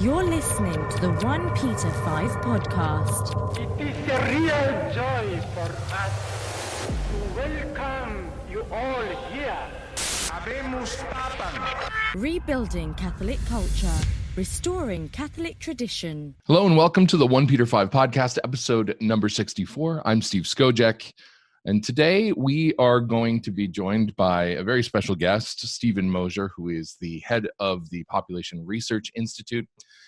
You're listening to the OnePeterFive podcast. It is a real joy for us to welcome you all here. Habemus Papam. Rebuilding Catholic culture, restoring Catholic tradition. Hello and welcome to the OnePeterFive podcast, episode number 64. I'm Steve Skojek, and today we are going to be joined by a very special guest, Stephen Moser, who is the head of the Population Research Institute.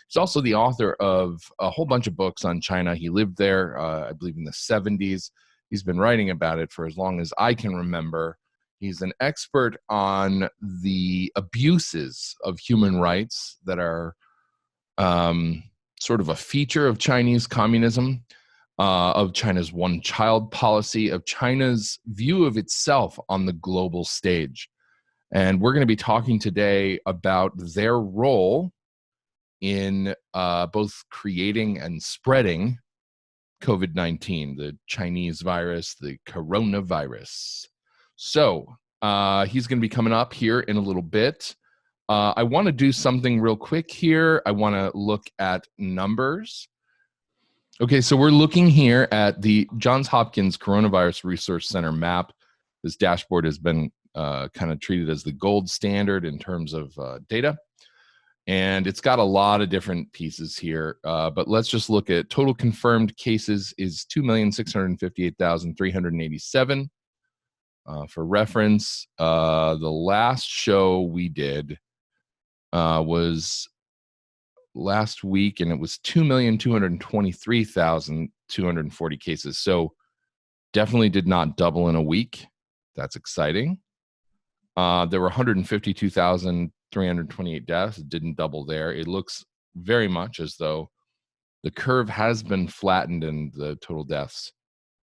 He's also the author of a whole bunch of books on China. He lived there, I believe, in the 70s. He's been writing about it for as long as I can remember. He's an expert on the abuses of human rights that are sort of a feature of Chinese communism, of China's one-child policy, of China's view of itself on the global stage. And we're going to be talking today about their role in both creating and spreading COVID-19, the Chinese virus, the coronavirus. So he's going to be coming up here in a little bit. I want to do something real quick here. I want to look at numbers. Okay, so we're looking here at the Johns Hopkins Coronavirus Resource Center map. This dashboard has been kind of treated as the gold standard in terms of data. And it's got a lot of different pieces here. But let's just look at total confirmed cases is 2,658,387. For reference, the last show we did was last week, and it was 2,223,240 cases. So definitely did not double in a week. That's exciting. There were 152,328 deaths. It didn't double there. It looks very much as though the curve has been flattened and the total deaths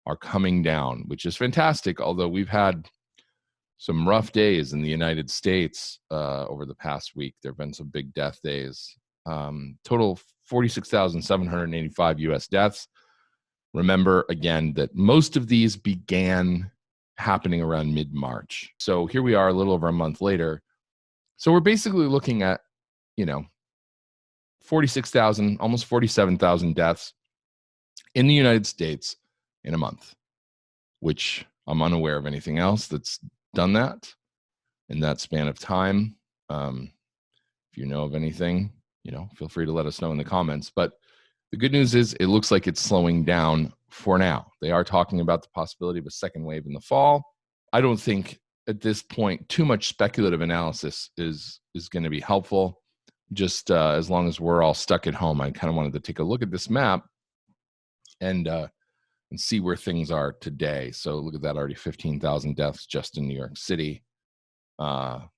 are coming down, which is fantastic. Although we've had some rough days in the United States over the past week. There have been some big death days. Total 46,785 U.S. deaths. Remember, again, that most of these began happening around mid-March. So here we are a little over a month later. So we're basically looking at, 46,000, almost 47,000 deaths in the United States in a month, which I'm unaware of anything else that's done that in that span of time. If you know of anything, feel free to let us know in the comments. But the good news is it looks like it's slowing down for now. They are talking about the possibility of a second wave in the fall. I don't think at this point too much speculative analysis is going to be helpful. Just as long as we're all stuck at home, I kind of wanted to take a look at this map and see where things are today. So look at that, already 15,000 deaths just in New York City. That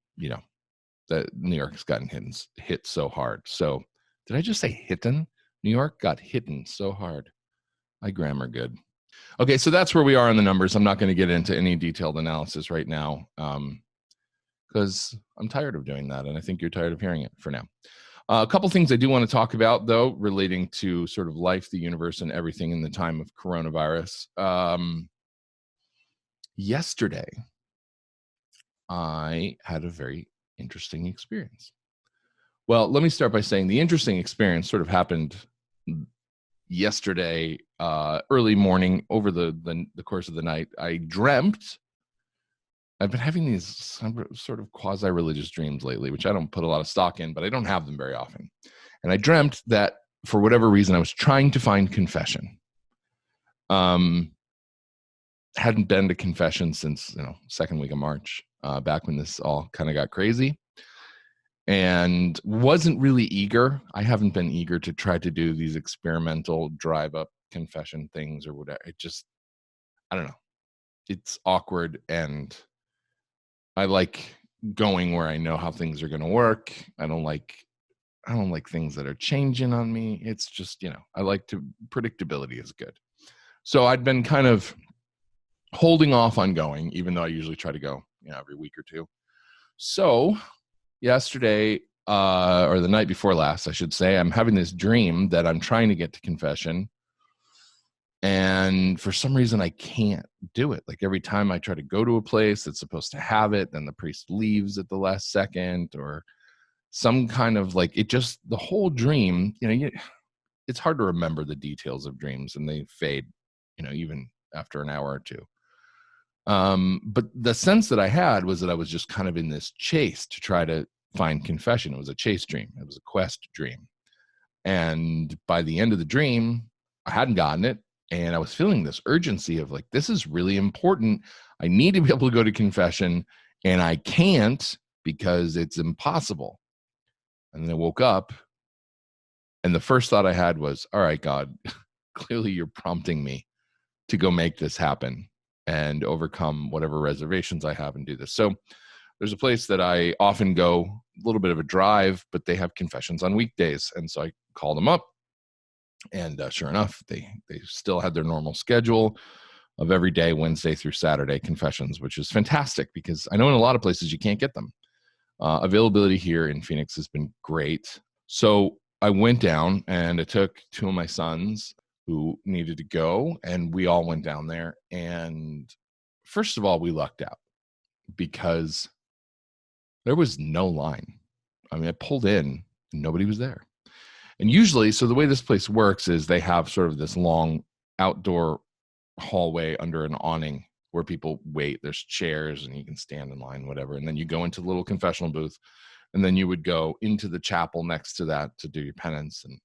New York's gotten hit so hard. So did I just say hitten? New York got hitten so hard. My grammar good. Okay, so that's where we are on the numbers. I'm not going to get into any detailed analysis right now because I'm tired of doing that, and I think you're tired of hearing it for now. A couple things I do want to talk about, though, relating to sort of life, the universe, and everything in the time of coronavirus. Yesterday, I had a very interesting experience. Well, let me start by saying the interesting experience sort of happened yesterday, early morning, over the course of the night. I dreamt. I've been having these sort of quasi-religious dreams lately, which I don't put a lot of stock in, but I don't have them very often. And I dreamt that for whatever reason, I was trying to find confession. Hadn't been to confession since, second week of March, back when this all kind of got crazy. And wasn't really eager. I haven't been eager to try to do these experimental drive-up confession things or whatever. I don't know. It's awkward, and I like going where I know how things are going to work. I don't like things that are changing on me. It's just, I like predictability is good. So I'd been kind of holding off on going, even though I usually try to go, every week or two. So yesterday, or the night before last, I should say, I'm having this dream that I'm trying to get to confession. And for some reason, I can't do it. Like every time I try to go to a place that's supposed to have it, then the priest leaves at the last second, or some kind of like, it just, the whole dream, it's hard to remember the details of dreams, and they fade, even after an hour or two. But the sense that I had was that I was just kind of in this chase to try to find confession. It was a chase dream. It was a quest dream. And by the end of the dream, I hadn't gotten it. And I was feeling this urgency of like, this is really important. I need to be able to go to confession, and I can't because it's impossible. And then I woke up, and the first thought I had was, all right, God, clearly you're prompting me to go make this happen and overcome whatever reservations I have and do this. So there's a place that I often go, a little bit of a drive, but they have confessions on weekdays. And so I called them up, and sure enough, they still had their normal schedule of every day, Wednesday through Saturday confessions, which is fantastic because I know in a lot of places you can't get them. Availability here in Phoenix has been great. So I went down, and I took two of my sons who needed to go, and we all went down there. And first of all, we lucked out because there was no line. I mean, I pulled in and nobody was there. And usually, so the way this place works is they have sort of this long outdoor hallway under an awning where people wait. There's chairs and you can stand in line, whatever. And then you go into the little confessional booth, and then you would go into the chapel next to that to do your penance and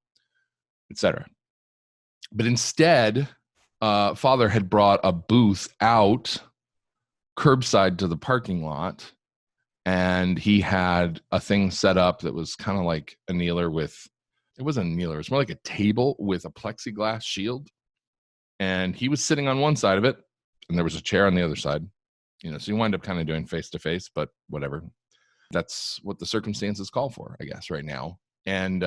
etc. But instead, Father had brought a booth out curbside to the parking lot, and he had a thing set up that was kind of like a kneeler with, it wasn't a kneeler, it was more like a table with a plexiglass shield. And he was sitting on one side of it, and there was a chair on the other side. So you wind up kind of doing face-to-face, but whatever. That's what the circumstances call for, I guess, right now. And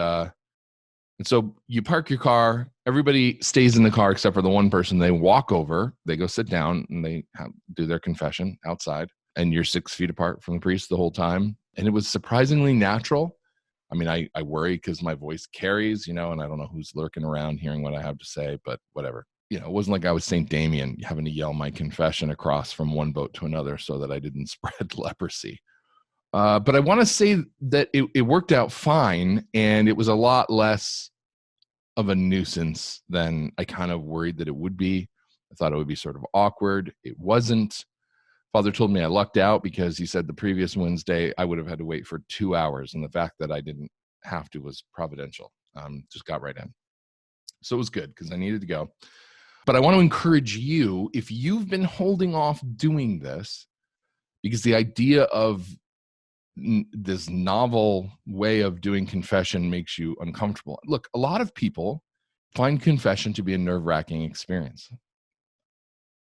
so you park your car, everybody stays in the car except for the one person. They walk over, they go sit down, and they do their confession outside. And you're 6 feet apart from the priest the whole time. And it was surprisingly natural. I mean, I worry because my voice carries, and I don't know who's lurking around hearing what I have to say, but whatever. It wasn't like I was St. Damien having to yell my confession across from one boat to another so that I didn't spread leprosy. But I want to say that it worked out fine, and it was a lot less of a nuisance than I kind of worried that it would be. I thought it would be sort of awkward. It wasn't. Father told me I lucked out because he said the previous Wednesday I would have had to wait for 2 hours, and the fact that I didn't have to was providential. Just got right in. So it was good because I needed to go. But I want to encourage you, if you've been holding off doing this, because the idea of this novel way of doing confession makes you uncomfortable. Look, a lot of people find confession to be a nerve-wracking experience.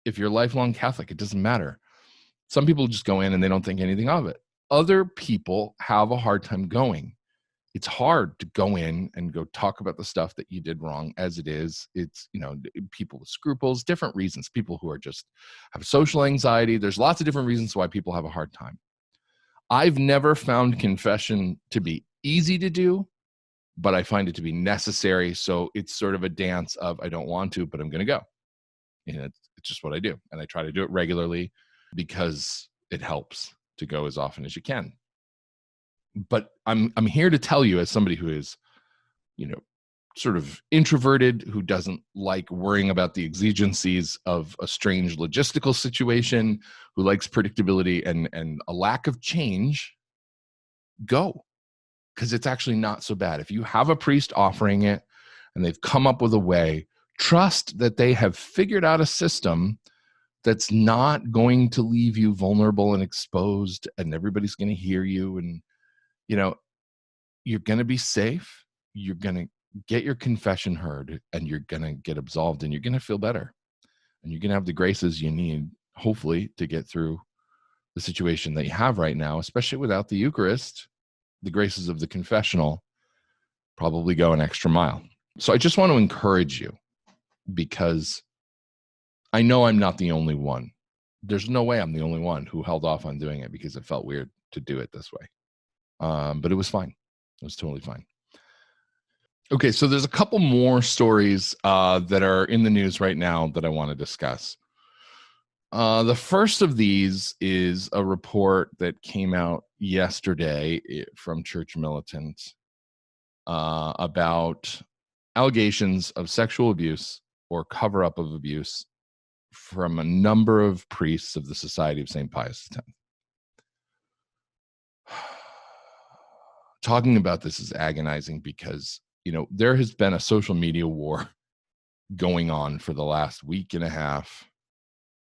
If you're a lifelong Catholic, it doesn't matter. Some people just go in and they don't think anything of it. Other people have a hard time going. It's hard to go in and go talk about the stuff that you did wrong as it is. It's, people with scruples, different reasons, people who are just have social anxiety. There's lots of different reasons why people have a hard time. I've never found confession to be easy to do, but I find it to be necessary. So it's sort of a dance of, I don't want to, but I'm going to go. It's just what I do. And I try to do it regularly because it helps to go as often as you can. But I'm here to tell you, as somebody who is, sort of introverted, who doesn't like worrying about the exigencies of a strange logistical situation, who likes predictability and a lack of change, go. Because it's actually not so bad. If you have a priest offering it and they've come up with a way, trust that they have figured out a system that's not going to leave you vulnerable and exposed, and everybody's going to hear you, and you're going to be safe. You're going to get your confession heard, and you're going to get absolved, and you're going to feel better, and you're going to have the graces you need, hopefully, to get through the situation that you have right now, especially without the Eucharist. The graces of the confessional probably go an extra mile. So I just want to encourage you, because I know I'm not the only one. There's no way I'm the only one who held off on doing it because it felt weird to do it this way. But it was fine. It was totally fine. Okay, so there's a couple more stories that are in the news right now that I want to discuss. The first of these is a report that came out yesterday from Church Militant about allegations of sexual abuse or cover-up of abuse from a number of priests of the Society of St. Pius X. Talking about this is agonizing because, there has been a social media war going on for the last week and a half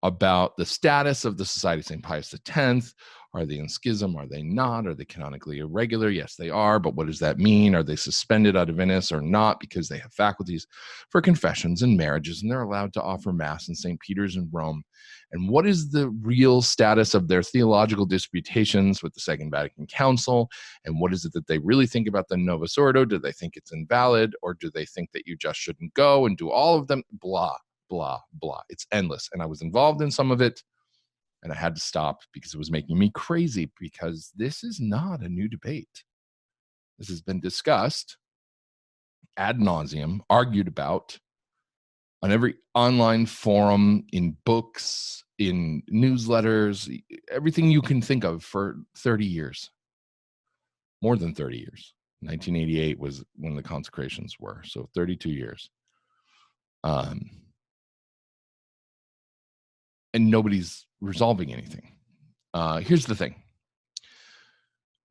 about the status of the Society of St. Pius X. Are they in schism? Are they not? Are they canonically irregular? Yes, they are. But what does that mean? Are they suspended out of Venice or not because they have faculties for confessions and marriages, and they're allowed to offer Mass in St. Peter's in Rome? And what is the real status of their theological disputations with the Second Vatican Council? And what is it that they really think about the Novus Ordo? Do they think it's invalid, or do they think that you just shouldn't go and do all of them? Blah, blah, blah. It's endless. And I was involved in some of it, and I had to stop because it was making me crazy, because this is not a new debate. This has been discussed ad nauseum, argued about on every online forum, in books, in newsletters, everything you can think of for 30 years. More than 30 years. 1988 was when the consecrations were, so 32 years. And nobody's resolving anything. Here's the thing.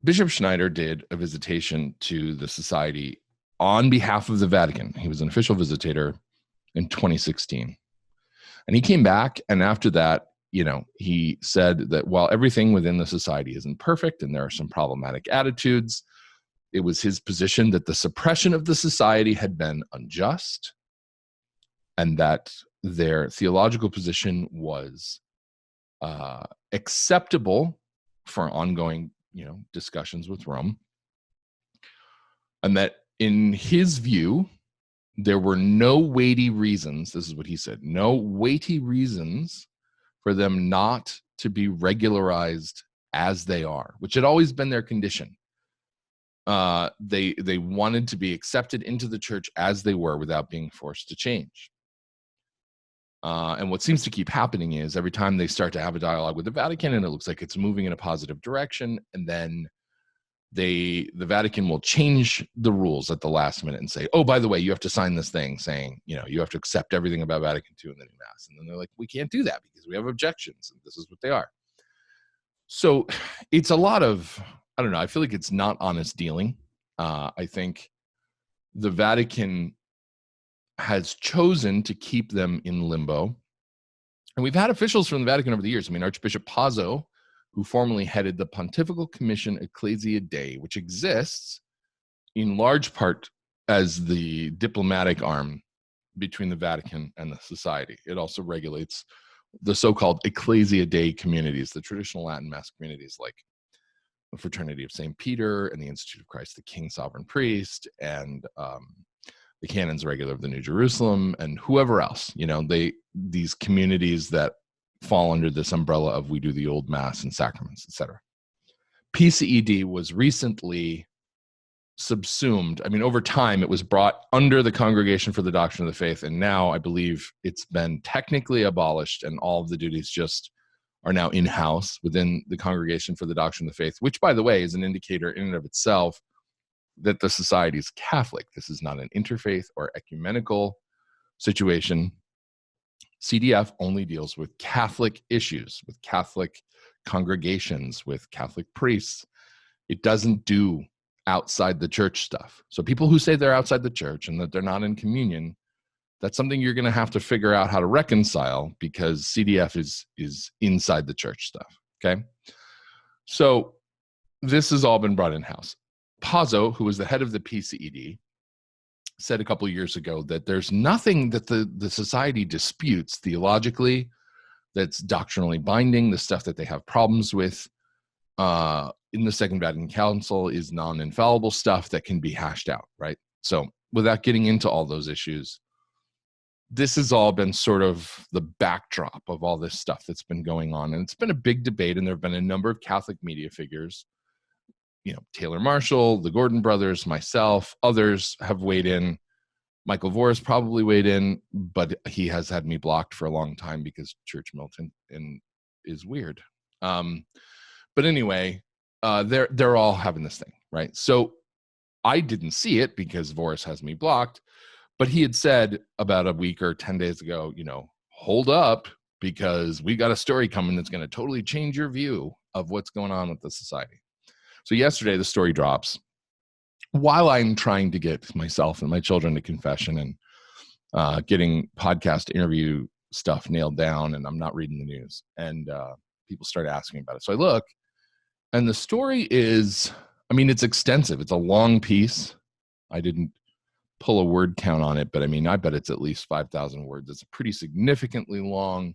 Bishop Schneider did a visitation to the society on behalf of the Vatican. He was an official visitator in 2016. And he came back, and after that, he said that while everything within the society isn't perfect and there are some problematic attitudes, it was his position that the suppression of the society had been unjust, and that their theological position was acceptable for ongoing, discussions with Rome, and that in his view, there were no weighty reasons, this is what he said, no weighty reasons for them not to be regularized as they are, which had always been their condition. They wanted to be accepted into the church as they were without being forced to change. And what seems to keep happening is every time they start to have a dialogue with the Vatican and it looks like it's moving in a positive direction, and then the Vatican will change the rules at the last minute and say, oh, by the way, you have to sign this thing saying, you have to accept everything about Vatican II in the new Mass. And then they're like, we can't do that because we have objections, and this is what they are. So it's a lot of, I don't know, I feel like it's not honest dealing. I think the Vatican has chosen to keep them in limbo. And we've had officials from the Vatican over the years. I mean, Archbishop Pazzo, who formerly headed the Pontifical Commission Ecclesia Dei, which exists in large part as the diplomatic arm between the Vatican and the society. It also regulates the so-called Ecclesia Dei communities, the traditional Latin Mass communities like the Fraternity of St. Peter and the Institute of Christ the King Sovereign Priest, and the Canons Regular of the New Jerusalem, and whoever else, these communities that fall under this umbrella of we do the old Mass and sacraments, etc. PCED was recently subsumed. I mean, over time, it was brought under the Congregation for the Doctrine of the Faith, and now I believe it's been technically abolished, and all of the duties just are now in-house within the Congregation for the Doctrine of the Faith, which, by the way, is an indicator in and of itself that the society is Catholic. This is not an interfaith or ecumenical situation. CDF only deals with Catholic issues, with Catholic congregations, with Catholic priests. It doesn't do outside the church stuff. So people who say they're outside the church and that they're not in communion, that's something you're going to have to figure out how to reconcile, because CDF is inside the church stuff, okay? So this has all been brought in-house. Pazzo, who was the head of the PCED, said a couple of years ago that there's nothing that the society disputes theologically that's doctrinally binding. The stuff that they have problems with in the Second Vatican Council is non-infallible stuff that can be hashed out, right? So without getting into all those issues, this has all been sort of the backdrop of all this stuff that's been going on. And it's been a big debate, and there have been a number of Catholic media figures, Taylor Marshall, the Gordon brothers, myself, others have weighed in. Michael Voris probably weighed in, but he has had me blocked for a long time because Church Militant is weird. But anyway, they're all having this thing, right? So I didn't see it because Voris has me blocked, but he had said about a week or 10 days ago, hold up, because we got a story coming that's going to totally change your view of what's going on with the society. So yesterday the story drops while I'm trying to get myself and my children to confession and getting podcast interview stuff nailed down, and I'm not reading the news. And people start asking about it. So I look, and the story is, it's extensive. It's a long piece. I didn't pull a word count on it, but I bet it's at least 5,000 words. It's a pretty significantly long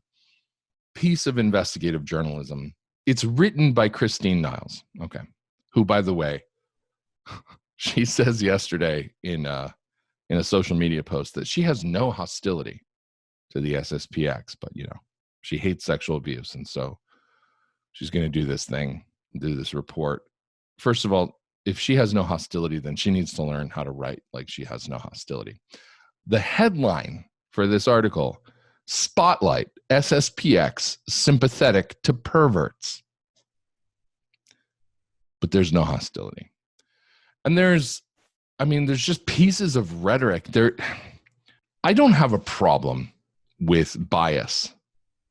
piece of investigative journalism. It's written by Christine Niles, who, by the way, she says yesterday in a social media post that she has no hostility to the SSPX, but she hates sexual abuse, and so she's going to do this thing, do this report. First of all, if she has no hostility, then she needs to learn how to write like she has no hostility. The headline for this article: Spotlight, SSPX sympathetic to perverts. But there's no hostility. And there's just pieces of rhetoric there. I don't have a problem with bias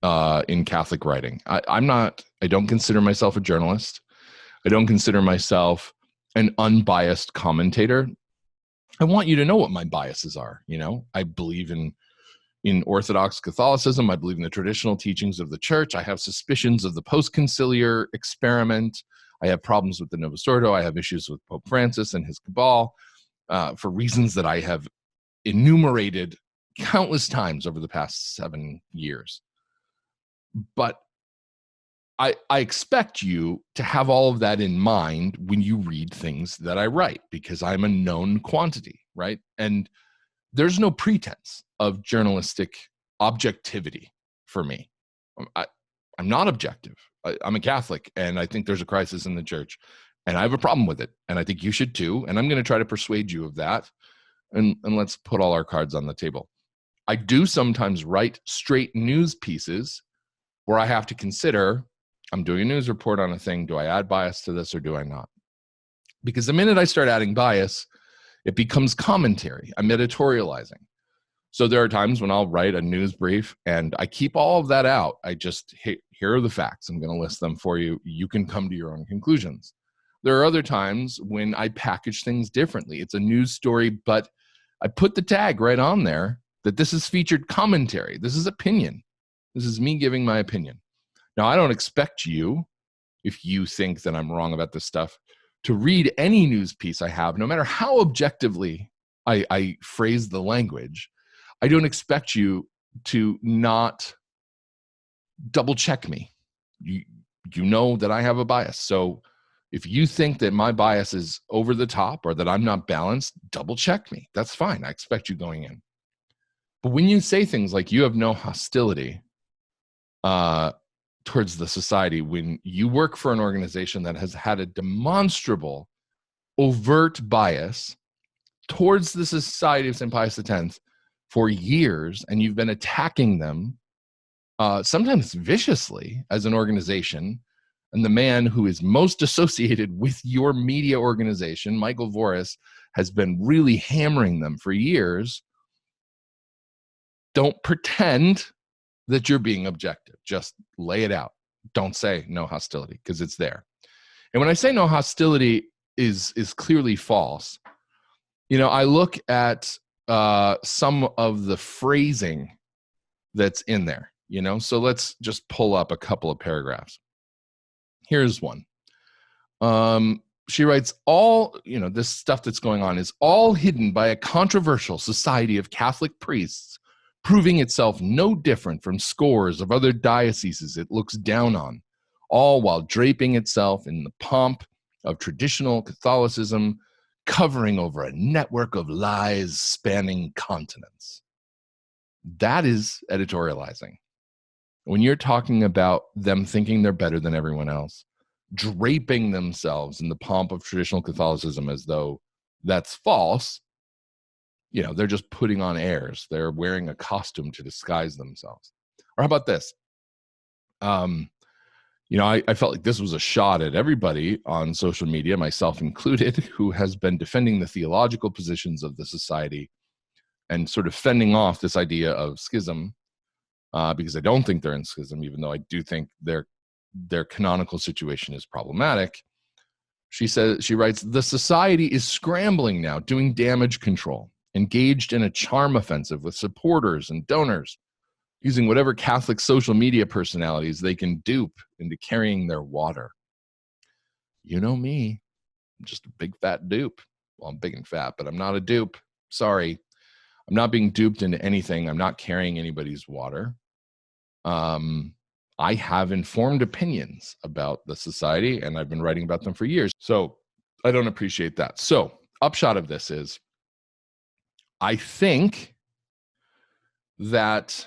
in Catholic writing. I don't consider myself a journalist. I don't consider myself an unbiased commentator. I want you to know what my biases are. I believe in Orthodox Catholicism. I believe in the traditional teachings of the church. I have suspicions of the post-conciliar experiment. I have problems with the Novus Ordo. I have issues with Pope Francis and his cabal for reasons that I have enumerated countless times over the past 7 years. But I expect you to have all of that in mind when you read things that I write, because I'm a known quantity, right? And there's no pretense of journalistic objectivity for me. I'm not objective. I'm a Catholic, and I think there's a crisis in the church, and I have a problem with it, and I think you should too, and I'm going to try to persuade you of that, and let's put all our cards on the table. I do sometimes write straight news pieces where I have to consider, I'm doing a news report on a thing, do I add bias to this or do I not? Because the minute I start adding bias, it becomes commentary. I'm editorializing. So there are times when I'll write a news brief and I keep all of that out. I just, hey, here are the facts. I'm going to list them for you. You can come to your own conclusions. There are other times when I package things differently. It's a news story, but I put the tag right on there that this is featured commentary. This is opinion. This is me giving my opinion. Now, I don't expect you, if you think that I'm wrong about this stuff, to read any news piece I have, no matter how objectively I phrase the language. I don't expect you to not double check me. You know that I have a bias. So if you think that my bias is over the top or that I'm not balanced, double check me. That's fine. I expect you going in. But when you say things like you have no hostility towards the society, when you work for an organization that has had a demonstrable, overt bias towards the Society of St. Pius X for years, and you've been attacking them, sometimes viciously, as an organization, and the man who is most associated with your media organization, Michael Voris, has been really hammering them for years, don't pretend that you're being objective. Just lay it out. Don't say no hostility, because it's there. And when I say no hostility is clearly false, I look at some of the phrasing that's in there, So let's just pull up a couple of paragraphs. Here's one. She writes, this stuff that's going on is all hidden by a controversial society of Catholic priests, proving itself no different from scores of other dioceses it looks down on, all while draping itself in the pomp of traditional Catholicism, covering over a network of lies spanning continents. That is editorializing. When you're talking about them thinking they're better than everyone else, draping themselves in the pomp of traditional Catholicism as though that's false, they're just putting on airs. They're wearing a costume to disguise themselves. Or how about this? I felt like this was a shot at everybody on social media, myself included, who has been defending the theological positions of the society and sort of fending off this idea of schism, because I don't think they're in schism, even though I do think their canonical situation is problematic. She writes, the society is scrambling now, doing damage control, engaged in a charm offensive with supporters and donors, using whatever Catholic social media personalities they can dupe into carrying their water. You know me, I'm just a big fat dupe. Well, I'm big and fat, but I'm not a dupe. Sorry. I'm not being duped into anything. I'm not carrying anybody's water. I have informed opinions about the society, and I've been writing about them for years. So I don't appreciate that. So upshot of this is, I think that,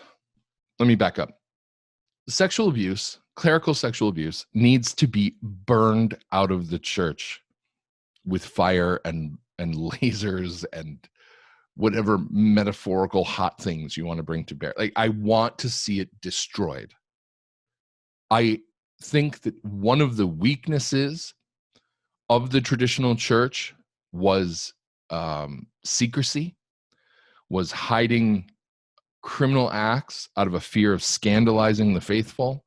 let me back up. Sexual abuse, clerical sexual abuse, needs to be burned out of the church with fire and lasers and whatever metaphorical hot things you want to bring to bear. Like, I want to see it destroyed. I think that one of the weaknesses of the traditional church was secrecy, was hiding criminal acts out of a fear of scandalizing the faithful.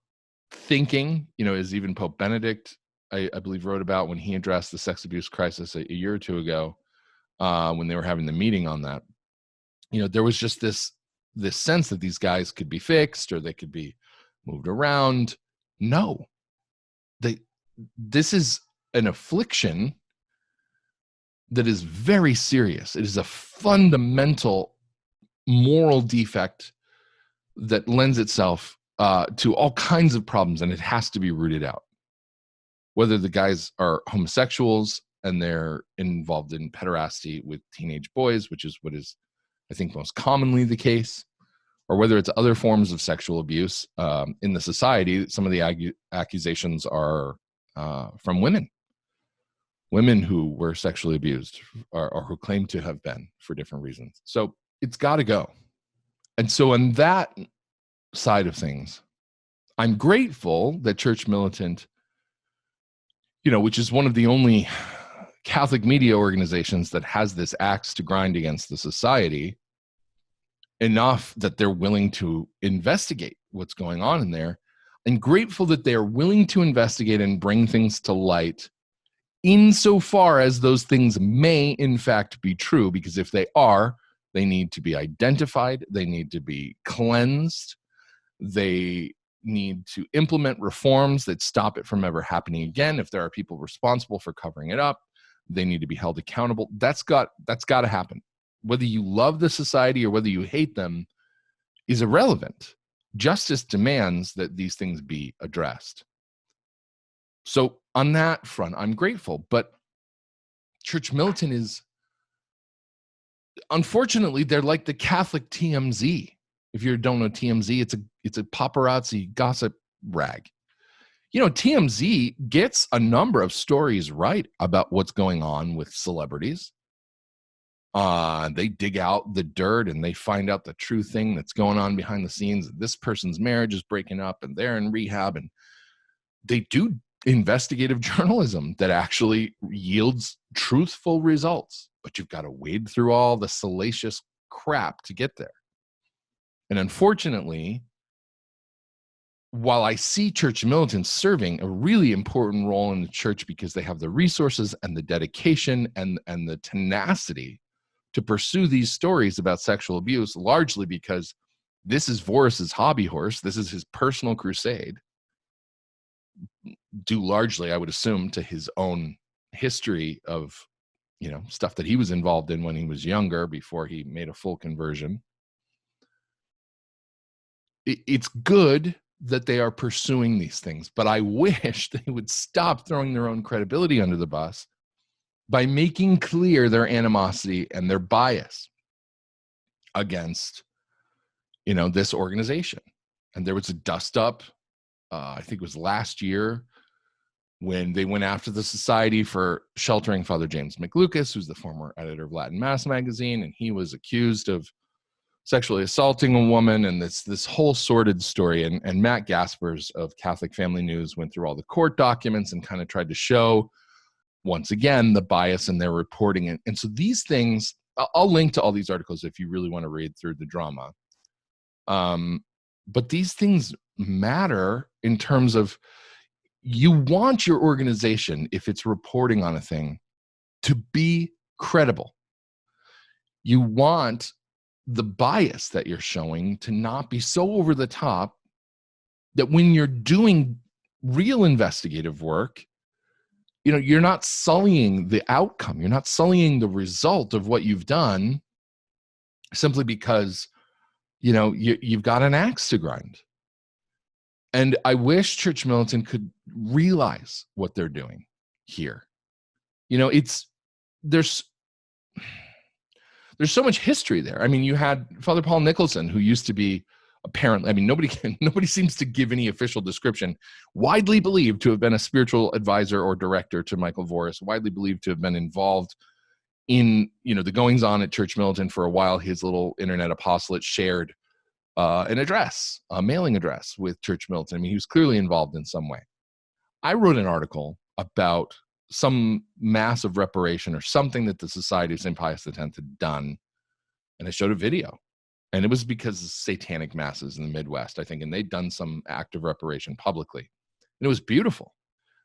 Thinking, as even Pope Benedict, I believe, wrote about when he addressed the sex abuse crisis a year or two ago, when they were having the meeting on that. There was just this sense that these guys could be fixed or they could be moved around. No, this is an affliction that is very serious. It is a fundamental moral defect that lends itself to all kinds of problems, and it has to be rooted out. Whether the guys are homosexuals and they're involved in pederasty with teenage boys, which is what is, I think, most commonly the case, or whether it's other forms of sexual abuse in the society. Some of the accusations are from women who were sexually abused or who claim to have been for different reasons. So it's got to go. And so on that side of things, I'm grateful that Church Militant, which is one of the only Catholic media organizations that has this axe to grind against the society, enough that they're willing to investigate what's going on in there. I'm grateful that they are willing to investigate and bring things to light insofar as those things may in fact be true, because if they are, they need to be identified, they need to be cleansed, they need to implement reforms that stop it from ever happening again. If there are people responsible for covering it up, they need to be held accountable. That's got to happen. Whether you love the society or whether you hate them is irrelevant. Justice demands that these things be addressed. So on that front, I'm grateful. But Church Militant is, unfortunately, they're like the Catholic TMZ. If you don't know TMZ, it's a paparazzi gossip rag. TMZ gets a number of stories right about what's going on with celebrities. They dig out the dirt and they find out the true thing that's going on behind the scenes. This person's marriage is breaking up and they're in rehab, and they do investigative journalism that actually yields truthful results. But you've got to wade through all the salacious crap to get there. And unfortunately, while I see Church Militants serving a really important role in the church because they have the resources and the dedication and the tenacity to pursue these stories about sexual abuse, largely because this is Voris's hobby horse, this is his personal crusade, due largely, I would assume, to his own history of, stuff that he was involved in when he was younger before he made a full conversion. It's good that they are pursuing these things, but I wish they would stop throwing their own credibility under the bus by making clear their animosity and their bias against, this organization. And there was a dust up, I think it was last year, when they went after the society for sheltering Father James McLucas, who's the former editor of Latin Mass magazine, and he was accused of sexually assaulting a woman, and this whole sordid story. And Matt Gaspers of Catholic Family News went through all the court documents and kind of tried to show, once again, the bias in their reporting. And so these things, I'll link to all these articles if you really want to read through the drama. But these things matter in terms of, you want your organization, if it's reporting on a thing, to be credible. You want the bias that you're showing to not be so over the top that when you're doing real investigative work, you're not sullying the outcome. You're not sullying the result of what you've done simply because, you've got an axe to grind. And I wish Church Militant could realize what they're doing here. There's so much history there. I mean, you had Father Paul Nicholson, who used to be, apparently, nobody seems to give any official description, widely believed to have been a spiritual advisor or director to Michael Voris, widely believed to have been involved in, the goings on at Church Militant for a while. His little internet apostolate shared an address, a mailing address with Church Militant. He was clearly involved in some way. I wrote an article about some massive reparation or something that the Society of St. Pius X had done, and I showed a video. And it was because of satanic masses in the Midwest, I think, and they'd done some act of reparation publicly. And it was beautiful.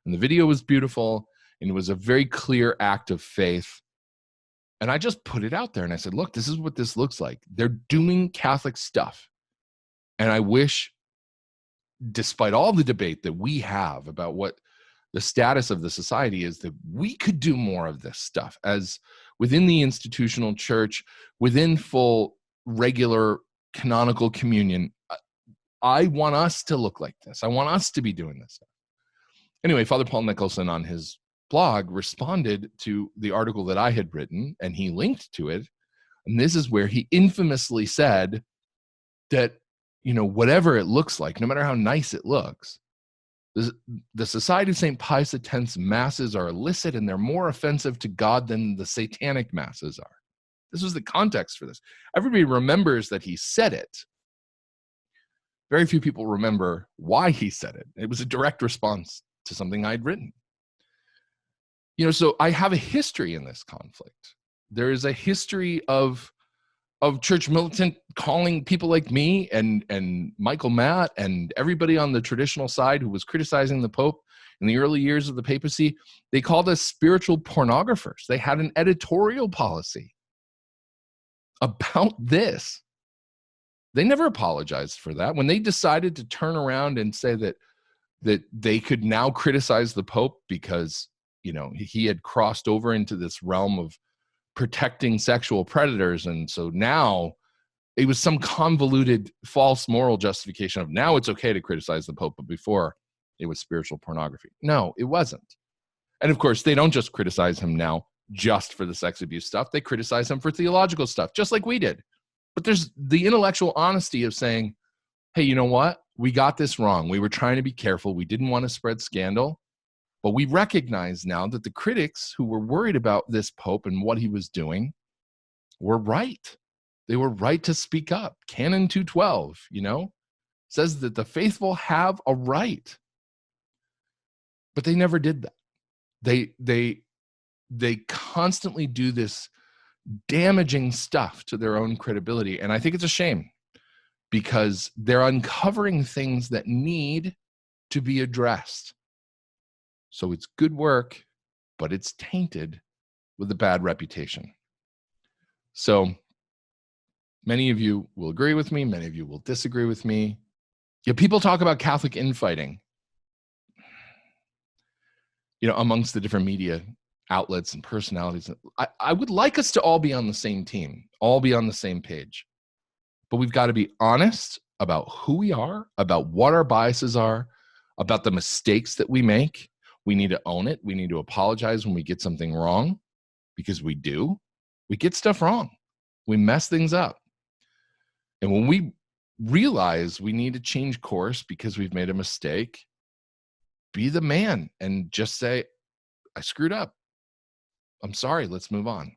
And the video was beautiful, and it was a very clear act of faith. And I just put it out there, and I said, look, this is what this looks like. They're doing Catholic stuff. And I wish, despite all the debate that we have about what the status of the society is, that we could do more of this stuff as within the institutional church, within full regular canonical communion. I want us to look like this. I want us to be doing this stuff. Anyway, Father Paul Nicholson on his blog responded to the article that I had written, and he linked to it. And this is where he infamously said that, whatever it looks like, no matter how nice it looks, the Society of St. Pius X's masses are illicit, and they're more offensive to God than the satanic masses are. This was the context for this. Everybody remembers that he said it. Very few people remember why he said it. It was a direct response to something I'd written. So I have a history in this conflict. There is a history of Church Militant calling people like me and Michael Matt and everybody on the traditional side who was criticizing the Pope in the early years of the papacy. They called us spiritual pornographers. They had an editorial policy about this. They never apologized for that. When they decided to turn around and say that they could now criticize the Pope because, he had crossed over into this realm of protecting sexual predators, and so now it was some convoluted false moral justification of now it's okay to criticize the Pope, but before it was spiritual pornography. No, it wasn't. And of course, they don't just criticize him now just for the sex abuse stuff. They criticize him for theological stuff, just like we did. But there's the intellectual honesty of saying, hey, you know what? We got this wrong. We were trying to be careful. We didn't want to spread scandal. But we recognize now that the critics who were worried about this Pope and what he was doing were right. They were right to speak up. Canon 212, says that the faithful have a right. But they never did that. They constantly do this damaging stuff to their own credibility. And I think it's a shame because they're uncovering things that need to be addressed. So it's good work, but it's tainted with a bad reputation. So many of you will agree with me. Many of you will disagree with me. People talk about Catholic infighting, amongst the different media outlets and personalities. I would like us to all be on the same team, all be on the same page. But we've got to be honest about who we are, about what our biases are, about the mistakes that we make. We need to own it. We need to apologize when we get something wrong, because we do. We get stuff wrong. We mess things up. And when we realize we need to change course because we've made a mistake, be the man and just say, I screwed up. I'm sorry. Let's move on.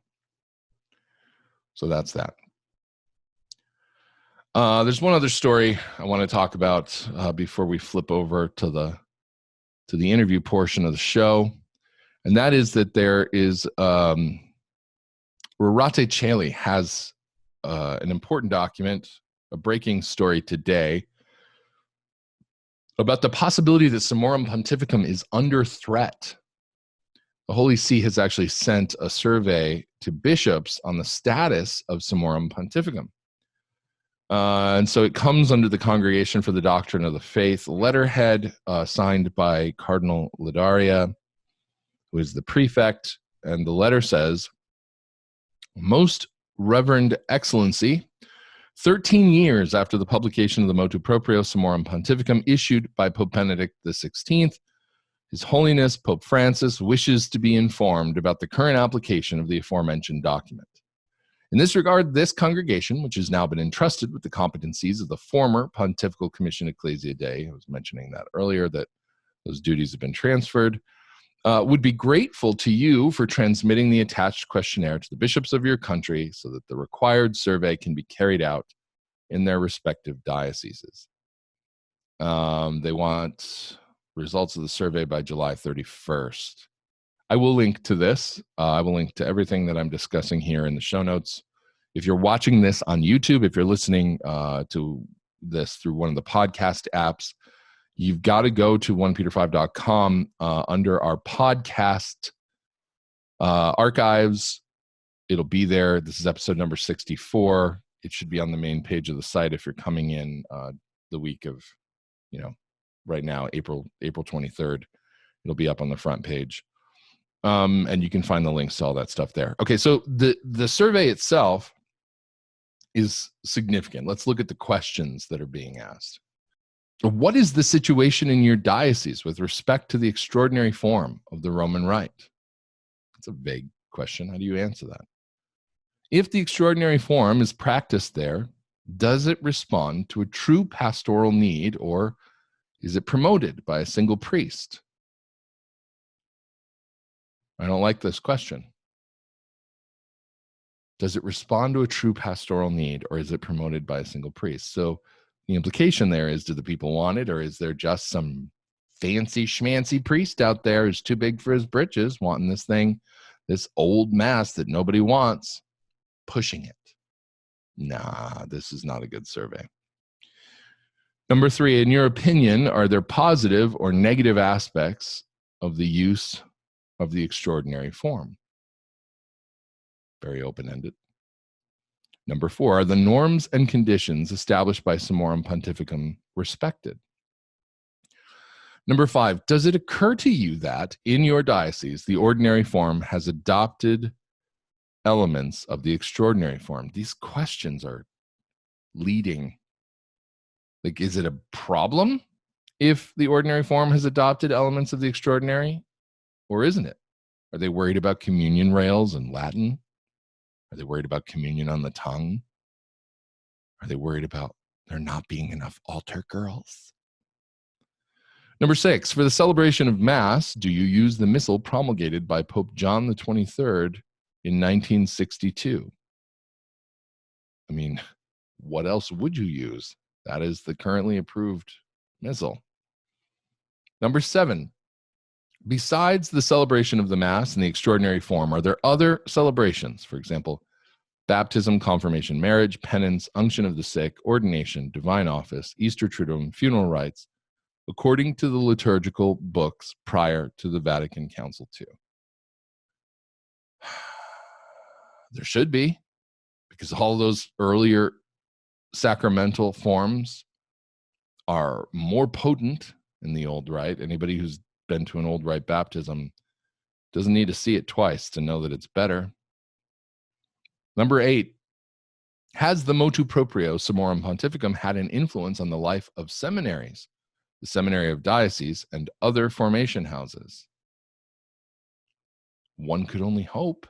So that's that. There's one other story I want to talk about before we flip over to the interview portion of the show, and that is that there is Rorate Caeli has an important document, a breaking story today about the possibility that Summorum Pontificum is under threat. The Holy See has actually sent a survey to bishops on the status of Summorum Pontificum. And so it comes under the Congregation for the Doctrine of the Faith letterhead signed by Cardinal Ladaria, who is the prefect. And the letter says, Most Reverend Excellency, 13 years after the publication of the motu proprio Summorum Pontificum issued by Pope Benedict XVI, His Holiness Pope Francis wishes to be informed about the current application of the aforementioned document. In this regard, this congregation, which has now been entrusted with the competencies of the former Pontifical Commission Ecclesiae Dei, I was mentioning that earlier, that those duties have been transferred, would be grateful to you for transmitting the attached questionnaire to the bishops of your country so that the required survey can be carried out in their respective dioceses. They want results of the survey by July 31st. I will link to this. I will link to everything that I'm discussing here in the show notes. If you're watching this on YouTube, if you're listening to this through one of the podcast apps, you've got to go to OnePeterFive.com under our podcast archives. It'll be there. This is episode number 64. It should be on the main page of the site if you're coming in the week of, right now, April 23rd. It'll be up on the front page. And you can find the links to all that stuff there. Okay, so the survey itself is significant. Let's look at the questions that are being asked. What is the situation in your diocese with respect to the extraordinary form of the Roman Rite? That's a vague question. How do you answer that? If the extraordinary form is practiced there, does it respond to a true pastoral need, or is it promoted by a single priest? I don't like this question. Does it respond to a true pastoral need, or is it promoted by a single priest? So the implication there is, do the people want it, or is there just some fancy schmancy priest out there who's too big for his britches, wanting this thing, this old mass that nobody wants, pushing it? Nah, this is not a good survey. Number 3, in your opinion, are there positive or negative aspects of the use of the extraordinary form? Very open-ended. Number 4, are the norms and conditions established by Summorum Pontificum respected? Number 5, does it occur to you that in your diocese, the ordinary form has adopted elements of the extraordinary form? These questions are leading. Like, is it a problem if the ordinary form has adopted elements of the extraordinary, or isn't it? Are they worried about communion rails and Latin? Are they worried about communion on the tongue? Are they worried about there not being enough altar girls? Number 6, for the celebration of Mass, do you use the missal promulgated by Pope John the 23rd in 1962? I mean, what else would you use? That is the currently approved missal. Number 7, besides the celebration of the Mass and the extraordinary form, are there other celebrations? For example, baptism, confirmation, marriage, penance, unction of the sick, ordination, divine office, Easter Triduum, funeral rites, according to the liturgical books prior to the Vatican Council II? There should be, because all those earlier sacramental forms are more potent in the old rite. Anybody who's been to an old rite baptism doesn't need to see it twice to know that it's better. Number 8, has the motu proprio Summorum Pontificum had an influence on the life of seminaries, the seminary of dioceses, and other formation houses? One could only hope.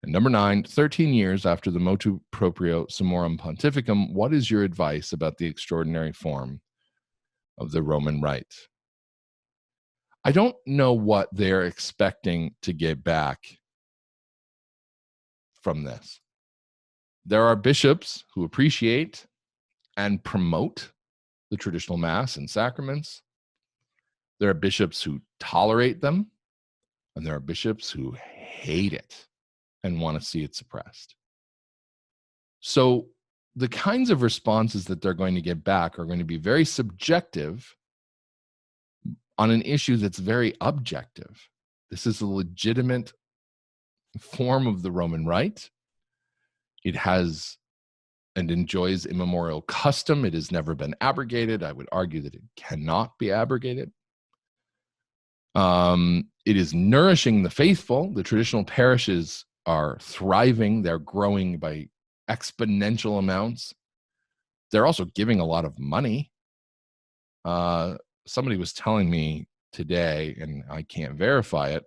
And number 9, 13 years after the motu proprio Summorum Pontificum, what is your advice about the extraordinary form of the Roman Rite? I don't know what they're expecting to get back from this. There are bishops who appreciate and promote the traditional Mass and sacraments. There are bishops who tolerate them, and there are bishops who hate it and want to see it suppressed. So the kinds of responses that they're going to get back are going to be very subjective on an issue that's very objective. This is a legitimate form of the Roman Rite. It has and enjoys immemorial custom. It has never been abrogated. I would argue that it cannot be abrogated. It is nourishing the faithful. The traditional parishes are thriving. They're growing by exponential amounts. They're also giving a lot of money. Somebody was telling me today, and I can't verify it,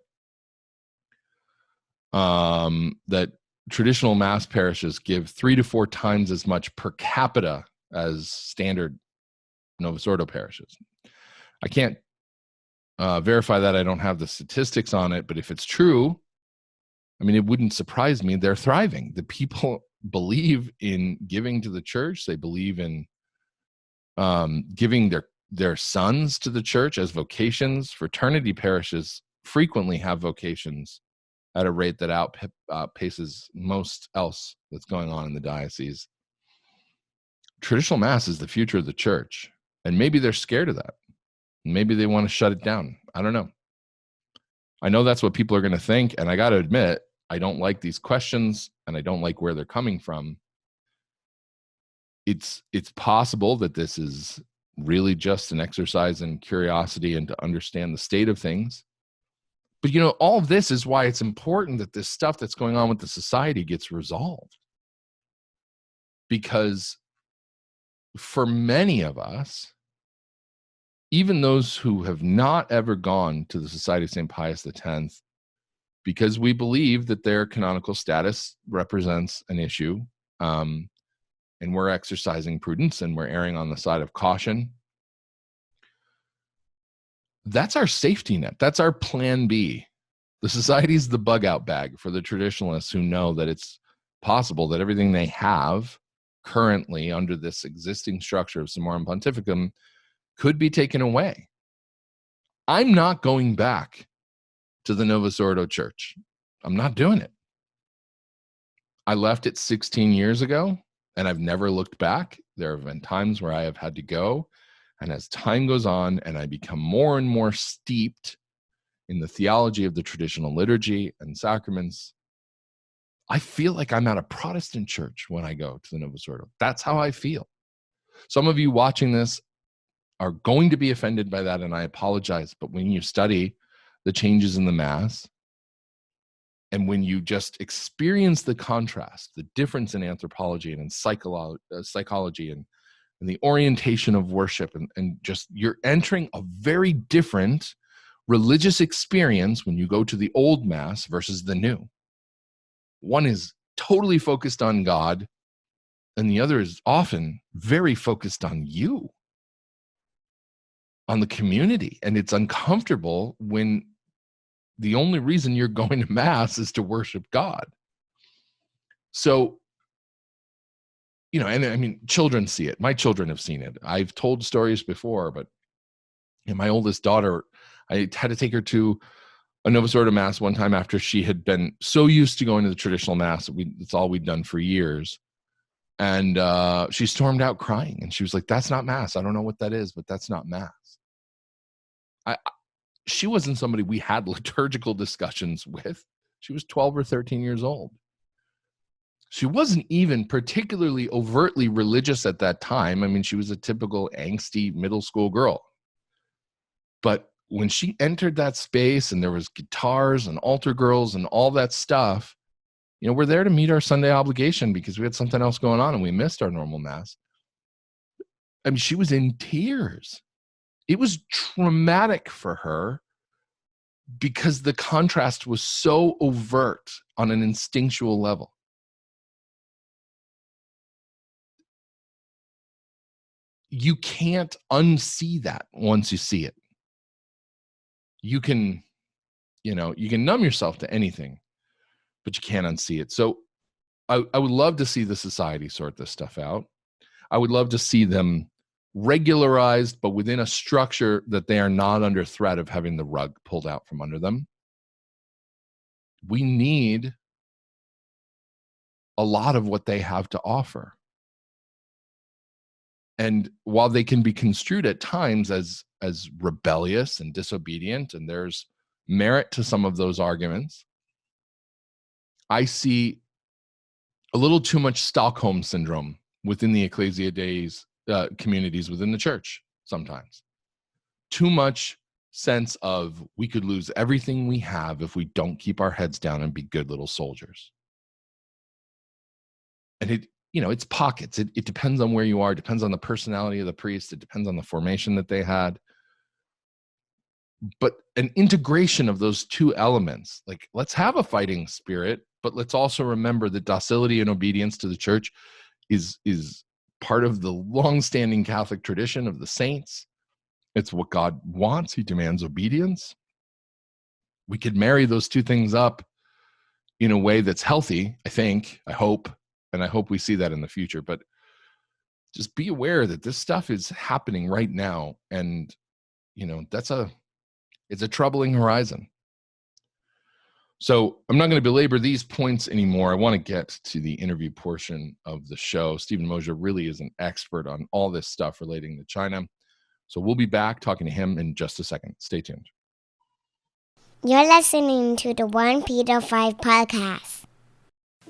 that traditional Mass parishes give 3 to 4 times as much per capita as standard Novus Ordo parishes. I can't verify that. I don't have the statistics on it, but if it's true, I mean, it wouldn't surprise me. They're thriving. The people believe in giving to the church. They believe in giving their sons to the church as vocations. Fraternity parishes frequently have vocations at a rate that outpaces most else that's going on in the diocese. Traditional Mass is the future of the church, and maybe they're scared of that. Maybe they want to shut it down. I don't know. I know that's what people are going to think, and I got to admit, I don't like these questions, and I don't like where they're coming from. It's possible that this is really just an exercise in curiosity and to understand the state of things. But, all of this is why it's important that this stuff that's going on with the society gets resolved. Because for many of us, even those who have not ever gone to the Society of St. Pius X, because we believe that their canonical status represents an issue, and we're exercising prudence and we're erring on the side of caution, that's our safety net. That's our plan B. The society's the bug out bag for the traditionalists who know that it's possible that everything they have currently under this existing structure of Summorum Pontificum could be taken away. I'm not going back to the Novus Ordo Church. I'm not doing it. I left it 16 years ago, and I've never looked back. There have been times where I have had to go, and as time goes on and I become more and more steeped in the theology of the traditional liturgy and sacraments, I feel like I'm at a Protestant church when I go to the Novus Ordo. That's how I feel. Some of you watching this are going to be offended by that, and I apologize. But when you study the changes in the Mass, and when you just experience the contrast, the difference in anthropology and in psychology and the orientation of worship, and just you're entering a very different religious experience when you go to the old Mass versus the new. One is totally focused on God, and the other is often very focused on you, on the community. And it's uncomfortable when the only reason you're going to Mass is to worship God. So, and I mean, children see it. My children have seen it. I've told stories before, but my oldest daughter, I had to take her to a Novus Ordo Mass one time after she had been so used to going to the traditional Mass. It's all we'd done for years. And she stormed out crying. And she was like, "That's not Mass. I don't know what that is, but that's not Mass." She wasn't somebody we had liturgical discussions with. She was 12 or 13 years old. She wasn't even particularly overtly religious at that time. I mean, she was a typical angsty middle school girl. But when she entered that space and there was guitars and altar girls and all that stuff, we're there to meet our Sunday obligation because we had something else going on and we missed our normal Mass. I mean, she was in tears. It was traumatic for her because the contrast was so overt on an instinctual level. You can't unsee that once you see it. You can numb yourself to anything, but you can't unsee it. So I would love to see the society sort this stuff out. I would love to see them regularized, but within a structure that they are not under threat of having the rug pulled out from under them. We need a lot of what they have to offer. And while they can be construed at times as rebellious and disobedient, and there's merit to some of those arguments, I see a little too much Stockholm syndrome within the Ecclesia Dei's communities within the church sometimes. Too much sense of we could lose everything we have if we don't keep our heads down and be good little soldiers. And it's pockets. It depends on where you are. It depends on the personality of the priest. It depends on the formation that they had. But an integration of those two elements, like let's have a fighting spirit, but let's also remember that docility and obedience to the church is part of the long-standing Catholic tradition of the saints. It's what God wants. He demands obedience. We could marry those two things up in a way that's healthy, I hope, and I hope we see that in the future. But just be aware that this stuff is happening right now, and it's a troubling horizon. So I'm not going to belabor these points anymore. I want to get to the interview portion of the show. Stephen Moser really is an expert on all this stuff relating to China. So we'll be back talking to him in just a second. Stay tuned. You're listening to the OnePeterFive podcast.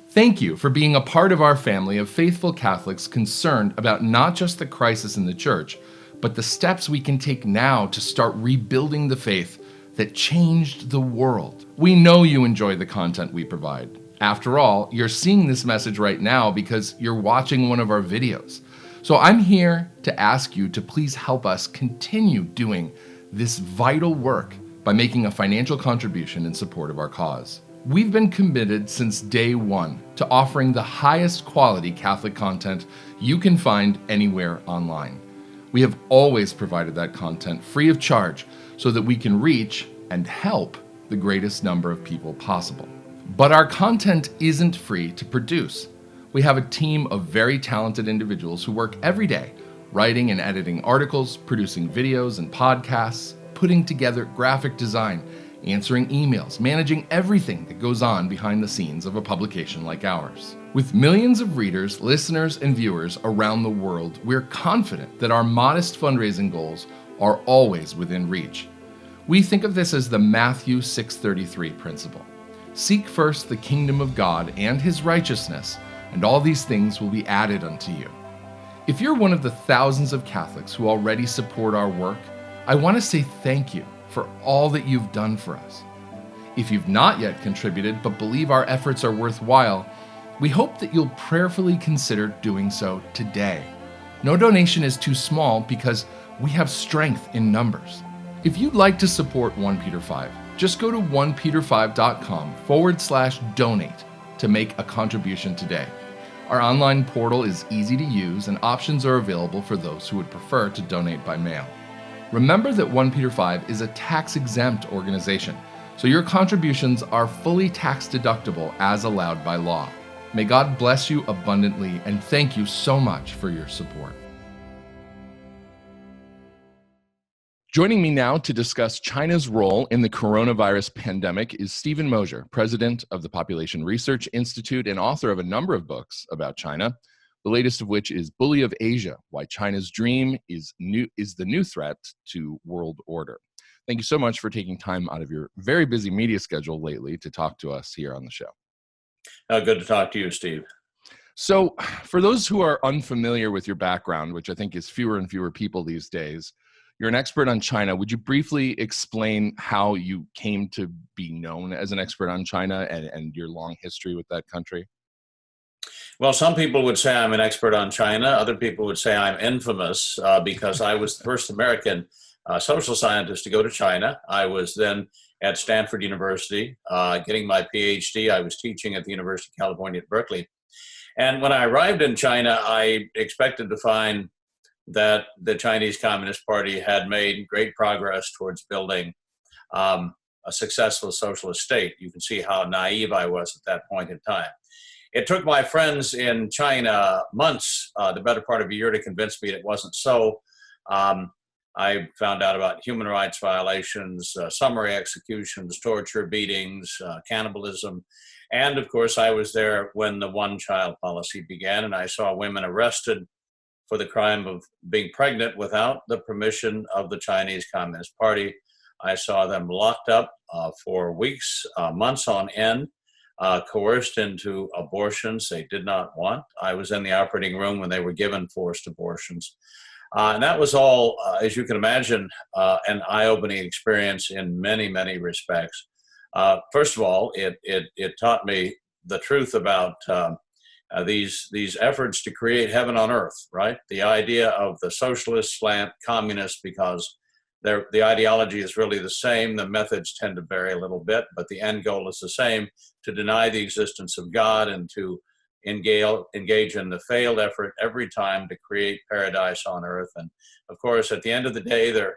Thank you for being a part of our family of faithful Catholics concerned about not just the crisis in the church, but the steps we can take now to start rebuilding the faith that changed the world. We know you enjoy the content we provide. After all, you're seeing this message right now because you're watching one of our videos. So I'm here to ask you to please help us continue doing this vital work by making a financial contribution in support of our cause. We've been committed since day one to offering the highest quality Catholic content you can find anywhere online. We have always provided that content free of charge so that we can reach and help the greatest number of people possible. But our content isn't free to produce. We have a team of very talented individuals who work every day, writing and editing articles, producing videos and podcasts, putting together graphic design, answering emails, managing everything that goes on behind the scenes of a publication like ours. With millions of readers, listeners, and viewers around the world, we're confident that our modest fundraising goals are always within reach. We think of this as the Matthew 6:33 principle. Seek first the kingdom of God and his righteousness, and all these things will be added unto you. If you're one of the thousands of Catholics who already support our work, I want to say thank you for all that you've done for us. If you've not yet contributed but believe our efforts are worthwhile, we hope that you'll prayerfully consider doing so today. No donation is too small because we have strength in numbers. If you'd like to support OnePeterFive, just go to onepeterfive.com/donate to make a contribution today. Our online portal is easy to use and options are available for those who would prefer to donate by mail. Remember that OnePeterFive is a tax-exempt organization, so your contributions are fully tax-deductible as allowed by law. May God bless you abundantly, and thank you so much for your support. Joining me now to discuss China's role in the coronavirus pandemic is Stephen Mosher, president of the Population Research Institute and author of a number of books about China, the latest of which is Bully of Asia, Why China's Dream is the New Threat to World Order. Thank you so much for taking time out of your very busy media schedule lately to talk to us here on the show. Good to talk to you, Steve. So for those who are unfamiliar with your background, which I think is fewer and fewer people these days, you're an expert on China. Would you briefly explain how you came to be known as an expert on China and your long history with that country? Well, some people would say I'm an expert on China. Other people would say I'm infamous because I was the first American social scientist to go to China. I was then at Stanford University getting my PhD. I was teaching at the University of California at Berkeley. And when I arrived in China, I expected to find that the Chinese Communist Party had made great progress towards building a successful socialist state. You can see how naive I was at that point in time. It took my friends in China months, the better part of a year, to convince me it wasn't so. I found out about human rights violations, summary executions, torture, beatings, cannibalism. And of course, I was there when the one-child policy began, and I saw women arrested for the crime of being pregnant without the permission of the Chinese Communist Party. I saw them locked up for weeks, months on end, coerced into abortions they did not want. I was in the operating room when they were given forced abortions. And that was all, as you can imagine, an eye-opening experience in many, many respects. First of all, it taught me the truth about these efforts to create heaven on earth, right? The idea of the socialist slant communist, because the ideology is really the same. The methods tend to vary a little bit, but the end goal is the same: to deny the existence of God and to engage in the failed effort every time to create paradise on earth. And of course, at the end of the day, they're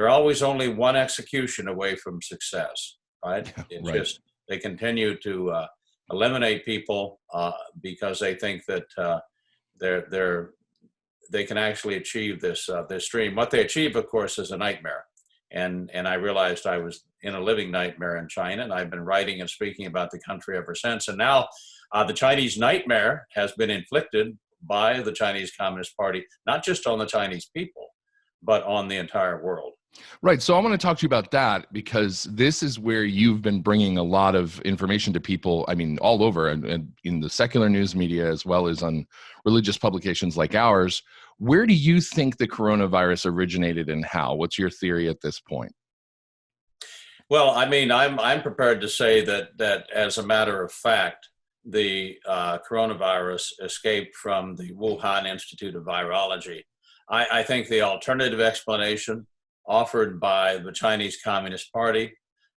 always only one execution away from success, right? It's Right. just, they continue to eliminate people because they think that they can actually achieve this dream. What they achieve, of course, is a nightmare. And I realized I was in a living nightmare in China, and I've been writing and speaking about the country ever since. And now the Chinese nightmare has been inflicted by the Chinese Communist Party, not just on the Chinese people, but on the entire world. Right. So I want to talk to you about that, because this is where you've been bringing a lot of information to people, I mean, all over, and in the secular news media, as well as on religious publications like ours. Where do you think the coronavirus originated and how? What's your theory at this point? Well, I mean, I'm prepared to say that as a matter of fact, the coronavirus escaped from the Wuhan Institute of Virology. I think the alternative explanation offered by the Chinese Communist Party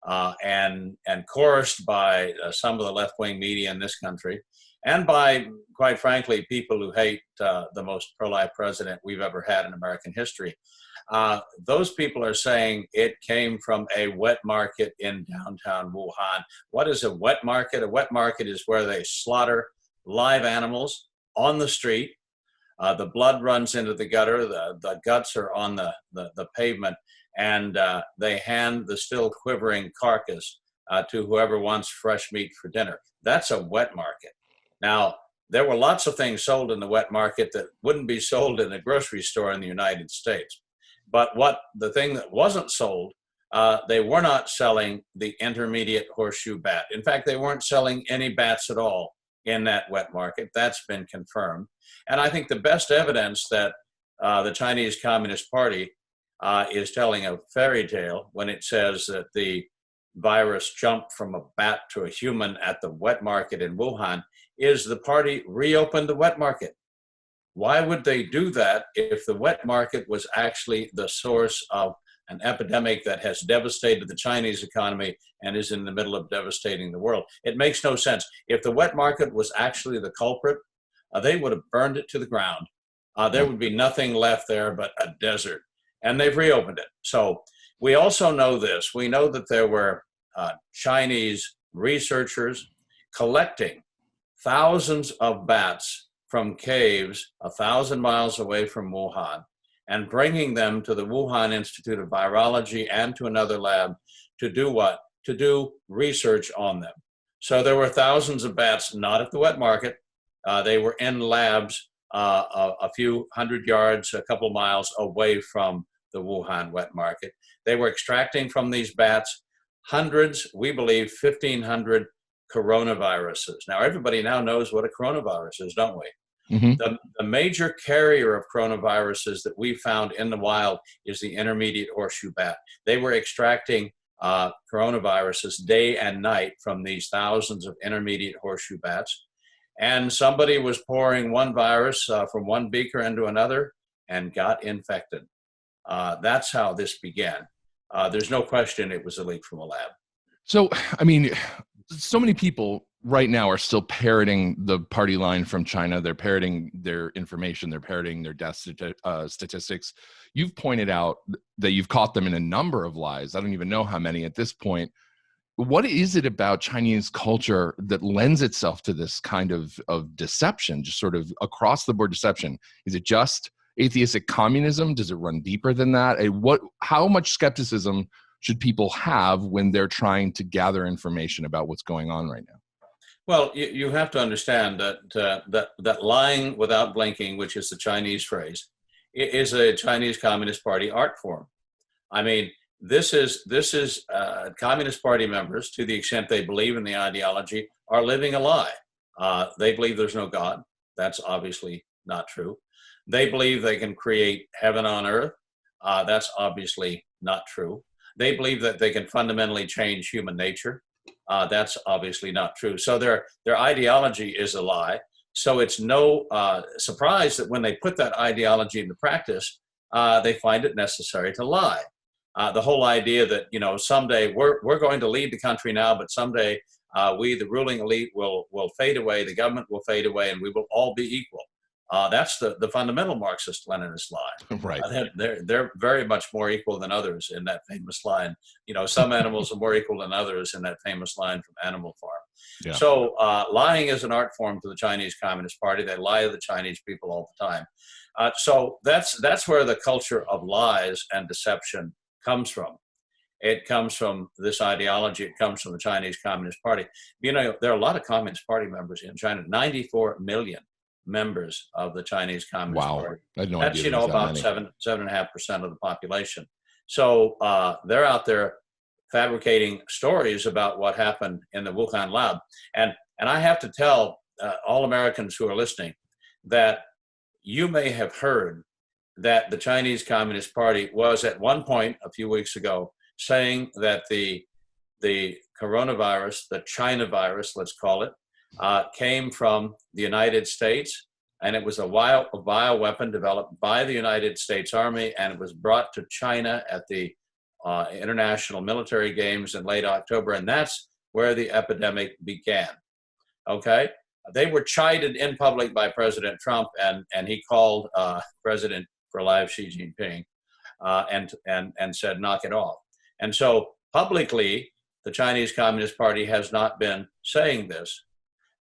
and coerced by some of the left-wing media in this country, and by, quite frankly, people who hate the most pro-life president we've ever had in American history. Those people are saying it came from a wet market in downtown Wuhan. What is a wet market? A wet market is where they slaughter live animals on the street. The blood runs into the gutter. The guts are on the pavement, and they hand the still quivering carcass to whoever wants fresh meat for dinner. That's a wet market. Now, there were lots of things sold in the wet market that wouldn't be sold in a grocery store in the United States. But the thing that wasn't sold, they were not selling the intermediate horseshoe bat. In fact, they weren't selling any bats at all in that wet market. That's been confirmed. And I think the best evidence that the Chinese Communist Party is telling a fairy tale when it says that the virus jumped from a bat to a human at the wet market in Wuhan is the party reopened the wet market. Why would they do that if the wet market was actually the source of an epidemic that has devastated the Chinese economy and is in the middle of devastating the world? It makes no sense. If the wet market was actually the culprit, they would have burned it to the ground. There would be nothing left there but a desert. And they've reopened it. So we also know this. We know that there were Chinese researchers collecting thousands of bats from caves 1,000 miles away from Wuhan and bringing them to the Wuhan Institute of Virology and to another lab to do what? To do research on them. So there were thousands of bats not at the wet market. They were in labs a few hundred yards, a couple miles away from the Wuhan wet market. They were extracting from these bats hundreds, we believe 1,500 coronaviruses. Now, everybody now knows what a coronavirus is, don't we? Mm-hmm. The major carrier of coronaviruses that we found in the wild is the intermediate horseshoe bat. They were extracting coronaviruses day and night from these thousands of intermediate horseshoe bats. And somebody was pouring one virus from one beaker into another and got infected. That's how this began. There's no question it was a leak from a lab. So, I mean, so many people right now are still parroting the party line from China. They're parroting their information. They're parroting their death statistics. You've pointed out that you've caught them in a number of lies. I don't even know how many at this point. what is it about Chinese culture that lends itself to this kind of deception, just sort of across the board deception? Is it just atheistic communism? Does it run deeper than that? How much skepticism should people have when they're trying to gather information about what's going on right now? Well, you have to understand that lying without blinking, which is the Chinese phrase, is a Chinese Communist Party art form. I mean, this is Communist Party members, to the extent they believe in the ideology, are living a lie. They believe there's no God. That's obviously not true. They believe they can create heaven on earth. That's obviously not true. They believe that they can fundamentally change human nature. That's obviously not true. So their ideology is a lie. So it's no surprise that when they put that ideology into practice, they find it necessary to lie. The whole idea that, someday we're going to lead the country now, but someday we, the ruling elite, will fade away, the government will fade away, and we will all be equal. That's the fundamental Marxist-Leninist lie. Right. They're very much more equal than others in that famous line. Some animals are more equal than others in that famous line from Animal Farm. Yeah. So lying is an art form to the Chinese Communist Party. They lie to the Chinese people all the time. So that's where the culture of lies and deception comes from. It comes from this ideology. It comes from the Chinese Communist Party. There are a lot of Communist Party members in China, 94 million members of the Chinese Communist Party. I had no That's, idea about 7.5% of the population. So they're out there fabricating stories about what happened in the Wuhan lab. And I have to tell all Americans who are listening that you may have heard that the Chinese Communist Party was at one point a few weeks ago saying that the coronavirus, the China virus, let's call it, came from the United States, and it was a bioweapon developed by the United States Army, and it was brought to China at the International Military Games in late October, and that's where the epidemic began. Okay? They were chided in public by President Trump, and he called President for Life Xi Jinping and said, knock it off. And so publicly, the Chinese Communist Party has not been saying this.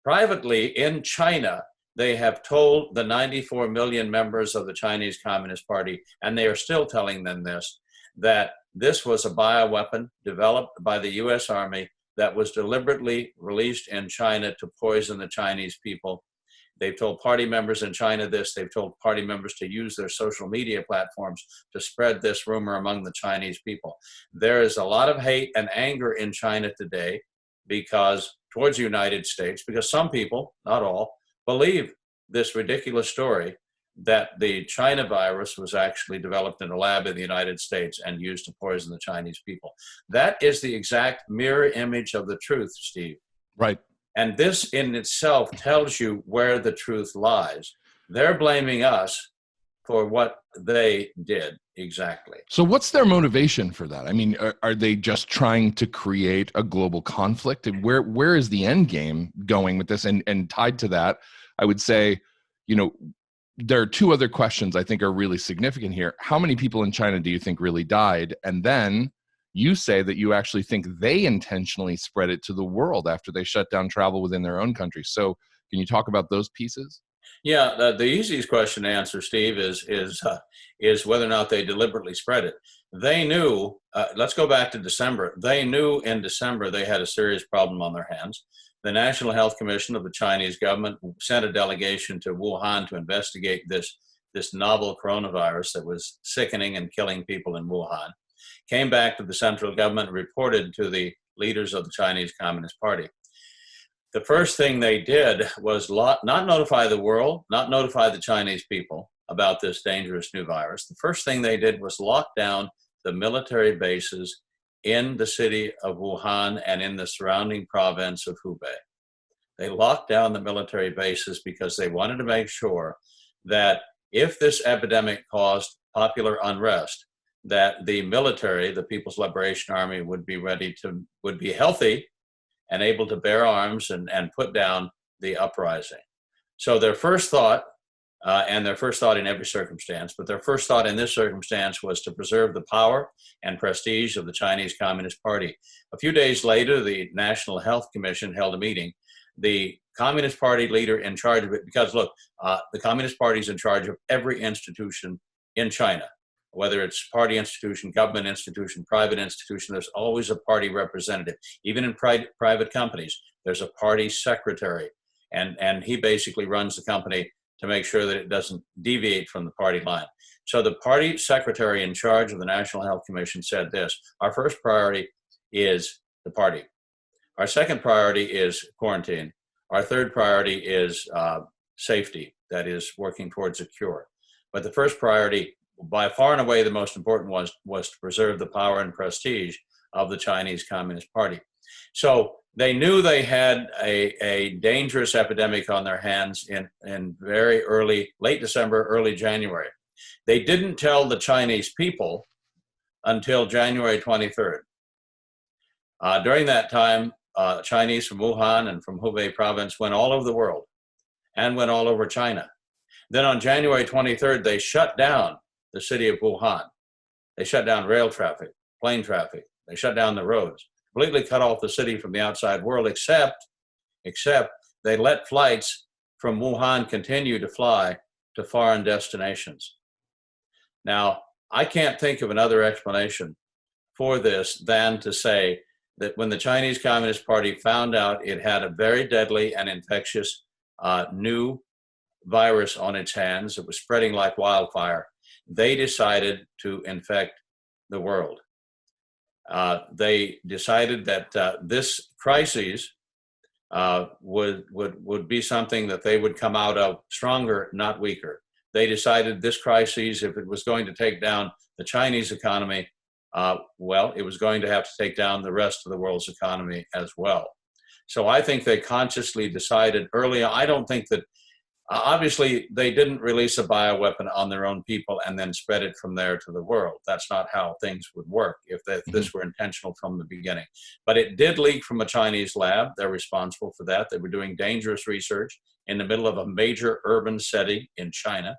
Privately, in China, they have told the 94 million members of the Chinese Communist Party, and they are still telling them this, that this was a bioweapon developed by the US Army that was deliberately released in China to poison the Chinese people. They've told party members in China this. They've told party members to use their social media platforms to spread this rumor among the Chinese people. There is a lot of hate and anger in China today towards the United States, because some people, not all, believe this ridiculous story that the China virus was actually developed in a lab in the United States and used to poison the Chinese people. That is the exact mirror image of the truth, Steve. Right. And this in itself tells you where the truth lies. They're blaming us for what they did exactly. So what's their motivation for that? I mean, are they just trying to create a global conflict? And where is the end game going with this? And tied to that, I would say, there are two other questions I think are really significant here. How many people in China do you think really died? And then you say that you actually think they intentionally spread it to the world after they shut down travel within their own country. So can you talk about those pieces? Yeah, the easiest question to answer, Steve, is whether or not they deliberately spread it. They knew, let's go back to December. They knew in December they had a serious problem on their hands. The National Health Commission of the Chinese government sent a delegation to Wuhan to investigate this novel coronavirus that was sickening and killing people in Wuhan. Came back to the central government, reported to the leaders of the Chinese Communist Party. The first thing they did was not notify the world, not notify the Chinese people about this dangerous new virus. The first thing they did was lock down the military bases in the city of Wuhan and in the surrounding province of Hubei. They locked down the military bases because they wanted to make sure that if this epidemic caused popular unrest, that the military, the People's Liberation Army, would be healthy and able to bear arms and put down the uprising. So their first thought and their first thought in every circumstance, but their first thought in this circumstance was to preserve the power and prestige of the Chinese Communist Party. A few days later, the National Health Commission held a meeting. The Communist Party leader in charge of it, because look, the Communist Party is in charge of every institution in China, whether it's party institution, government institution, private institution, there's always a party representative. Even in private companies, there's a party secretary, and he basically runs the company to make sure that it doesn't deviate from the party line. So the party secretary in charge of the National Health Commission said this: our first priority is the party. Our second priority is quarantine. Our third priority is safety, that is working towards a cure. But the first priority, by far and away the most important, was to preserve the power and prestige of the Chinese Communist Party. So they knew they had a dangerous epidemic on their hands in very late December, early January. They didn't tell the Chinese people until January 23rd. During that time, Chinese from Wuhan and from Hubei province went all over the world and went all over China. Then on January 23rd, they shut down the city of Wuhan. They shut down rail traffic, plane traffic. They shut down the roads, completely cut off the city from the outside world, except they let flights from Wuhan continue to fly to foreign destinations. Now, I can't think of another explanation for this than to say that when the Chinese Communist Party found out it had a very deadly and infectious new virus on its hands, it was spreading like wildfire, they decided to infect the world. They decided that this crisis would be something that they would come out of stronger, not weaker. They decided this crisis, if it was going to take down the Chinese economy, it was going to have to take down the rest of the world's economy as well. So I think they consciously decided early on. I don't think that, obviously, they didn't release a bioweapon on their own people and then spread it from there to the world. That's not how things would work if this were intentional from the beginning. But it did leak from a Chinese lab. They're responsible for that. They were doing dangerous research in the middle of a major urban setting in China.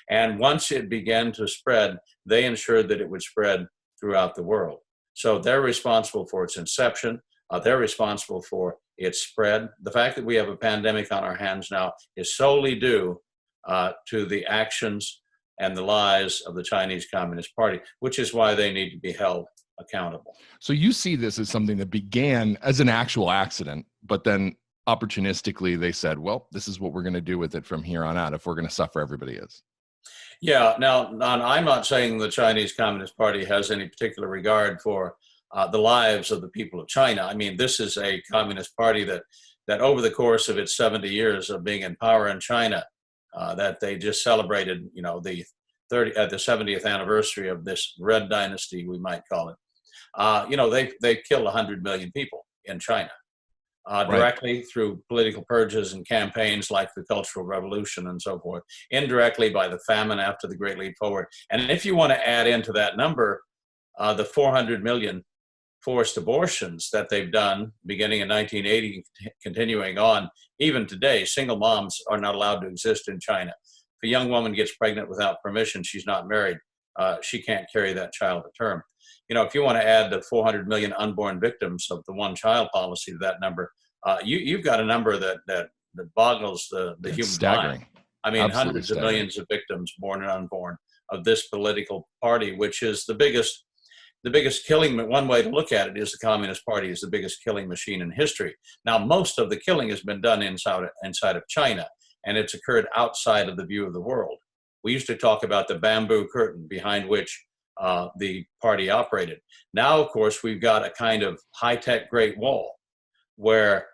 And once it began to spread, they ensured that it would spread throughout the world. So they're responsible for its inception. They're responsible for its spread. The fact that we have a pandemic on our hands now is solely due to the actions and the lies of the Chinese Communist Party, which is why they need to be held accountable. So you see this as something that began as an actual accident, but then opportunistically they said, well, this is what we're going to do with it from here on out if we're going to suffer, everybody is. Yeah, now I'm not saying the Chinese Communist Party has any particular regard for the lives of the people of China. I mean, this is a communist party that over the course of its 70 years of being in power in China, that they just celebrated, the 70th anniversary of this Red Dynasty, we might call it. They killed 100 million people in China. Directly through political purges and campaigns like the Cultural Revolution and so forth, indirectly by the famine after the Great Leap Forward. And if you want to add into that number the 400 million forced abortions that they've done beginning in 1980, continuing on, even today, single moms are not allowed to exist in China. If a young woman gets pregnant without permission, she's not married. She can't carry that child to term. If you want to add the 400 million unborn victims of the one-child policy to that number, you've got a number that boggles the human staggering mind. I mean, Absolutely hundreds staggering. of millions of victims, born and unborn, of this political party, which is the biggest killing. One way to look at it is the Communist Party is the biggest killing machine in history. Now, most of the killing has been done inside of China, and it's occurred outside of the view of the world. We used to talk about the bamboo curtain behind which the party operated. Now, of course, we've got a kind of high-tech Great Wall where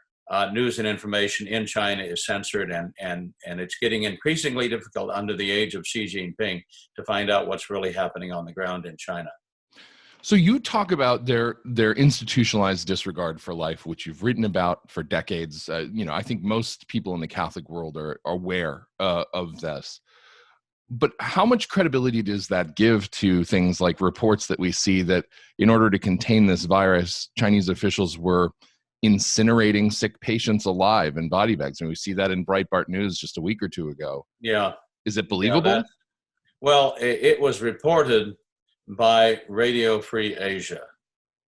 news and information in China is censored, and it's getting increasingly difficult under the age of Xi Jinping to find out what's really happening on the ground in China. So you talk about their institutionalized disregard for life, which you've written about for decades. I think most people in the Catholic world are aware of this. But how much credibility does that give to things like reports that we see that in order to contain this virus, Chinese officials were incinerating sick patients alive in body bags? And we see that in Breitbart News just a week or two ago. Yeah. Is it believable? Well, it was reported by Radio Free Asia.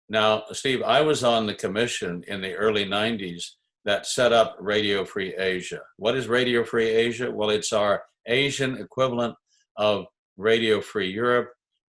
Now, Steve, I was on the commission in the early 90s that set up Radio Free Asia. What is Radio Free Asia? Well, it's our Asian equivalent of Radio Free Europe,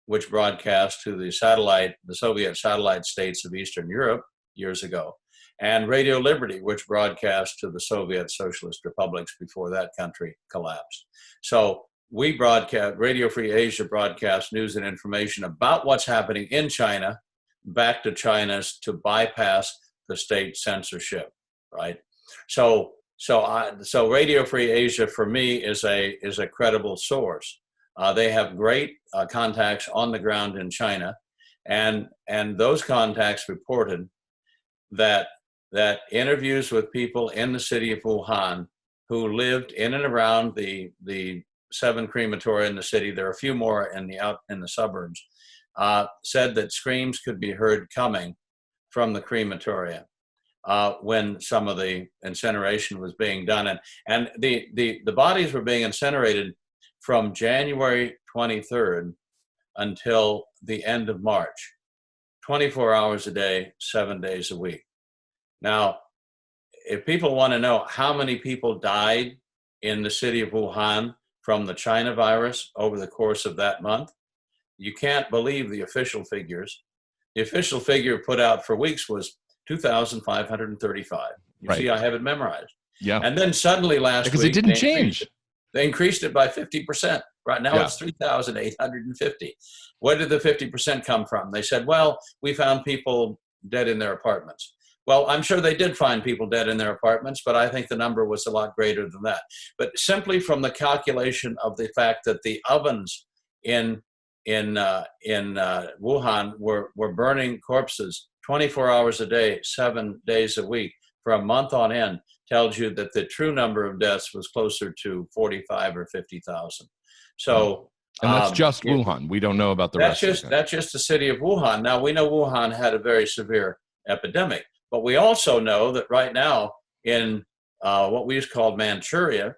which broadcast to the Soviet satellite states of Eastern Europe years ago, and Radio Liberty, which broadcast to the Soviet Socialist republics before that country collapsed. So Radio Free Asia broadcasts news and information about what's happening in China back to China's to bypass the state censorship, right? So Radio Free Asia for me is a credible source. They have great contacts on the ground in China, and those contacts reported that interviews with people in the city of Wuhan who lived in and around the 7 crematoria in the city, there are a few more out in the suburbs, said that screams could be heard coming from the crematoria when some of the incineration was being done, and the bodies were being incinerated from January 23rd until the end of March, 24 hours a day, 7 days a week. Now, if people want to know how many people died in the city of Wuhan from the China virus over the course of that month, you can't believe the official figures. The official figure put out for weeks was 2,535. You see, I have it memorized. Yeah. And then suddenly last week, because it didn't change. They increased it by 50%. Right now it's 3,850. Where did the 50% come from? They said, well, we found people dead in their apartments. Well, I'm sure they did find people dead in their apartments, but I think the number was a lot greater than that. But simply from the calculation of the fact that the ovens in Wuhan were burning corpses 24 hours a day, 7 days a week for a month on end, tells you that the true number of deaths was closer to 45 or 50,000. So, and that's just Wuhan. We don't know about the rest. That's just the city of Wuhan. Now, we know Wuhan had a very severe epidemic, but we also know that right now in what we used to call Manchuria,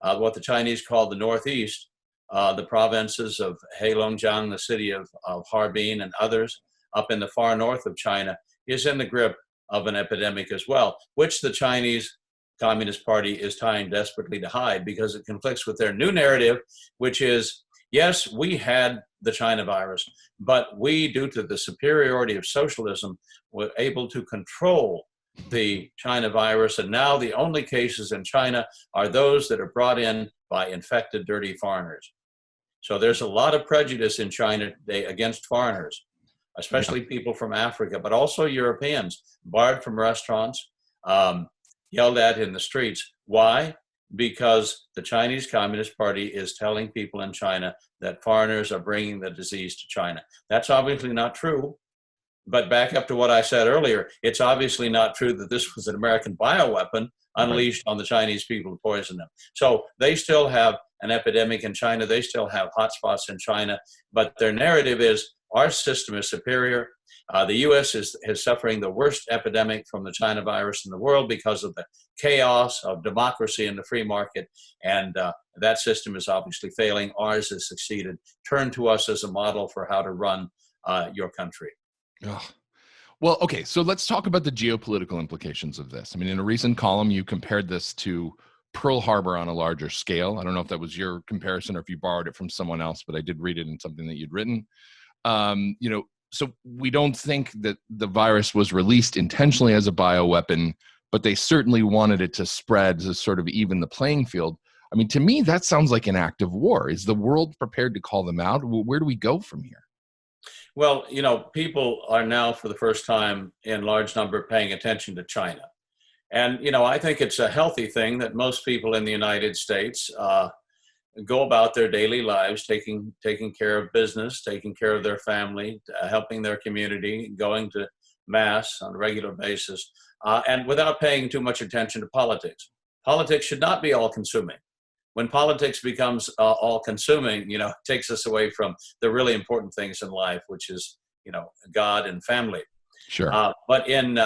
what the Chinese call the Northeast, the provinces of Heilongjiang, the city of Harbin, and others up in the far north of China, is in the grip of an epidemic as well, which the Chinese Communist Party is trying desperately to hide because it conflicts with their new narrative, which is, yes, we had the China virus, but we, due to the superiority of socialism, were able to control the China virus. And now the only cases in China are those that are brought in by infected, dirty foreigners. So there's a lot of prejudice in China today against foreigners, especially people from Africa, but also Europeans, barred from restaurants, yelled at in the streets. Why? Because the Chinese Communist Party is telling people in China that foreigners are bringing the disease to China. That's obviously not true. But back up to what I said earlier, it's obviously not true that this was an American bioweapon unleashed on the Chinese people to poison them. So they still have an epidemic in China. They still have hotspots in China. But their narrative is our system is superior. The U.S. is suffering the worst epidemic from the China virus in the world because of the chaos of democracy in the free market. And that system is obviously failing. Ours has succeeded. Turn to us as a model for how to run your country. Oh. Well, okay, so let's talk about the geopolitical implications of this. I mean, in a recent column, you compared this to Pearl Harbor on a larger scale. I don't know if that was your comparison or if you borrowed it from someone else, but I did read it in something that you'd written. So we don't think that the virus was released intentionally as a bioweapon, but they certainly wanted it to spread to sort of even the playing field. I mean, to me, that sounds like an act of war. Is the world prepared to call them out? Where do we go from here? Well, people are now for the first time in large number paying attention to China. And, I think it's a healthy thing that most people in the United States go about their daily lives, taking care of business, taking care of their family, helping their community, going to mass on a regular basis, and without paying too much attention to politics. Politics should not be all-consuming. When politics becomes all-consuming, it takes us away from the really important things in life, which is, God and family. Sure. But in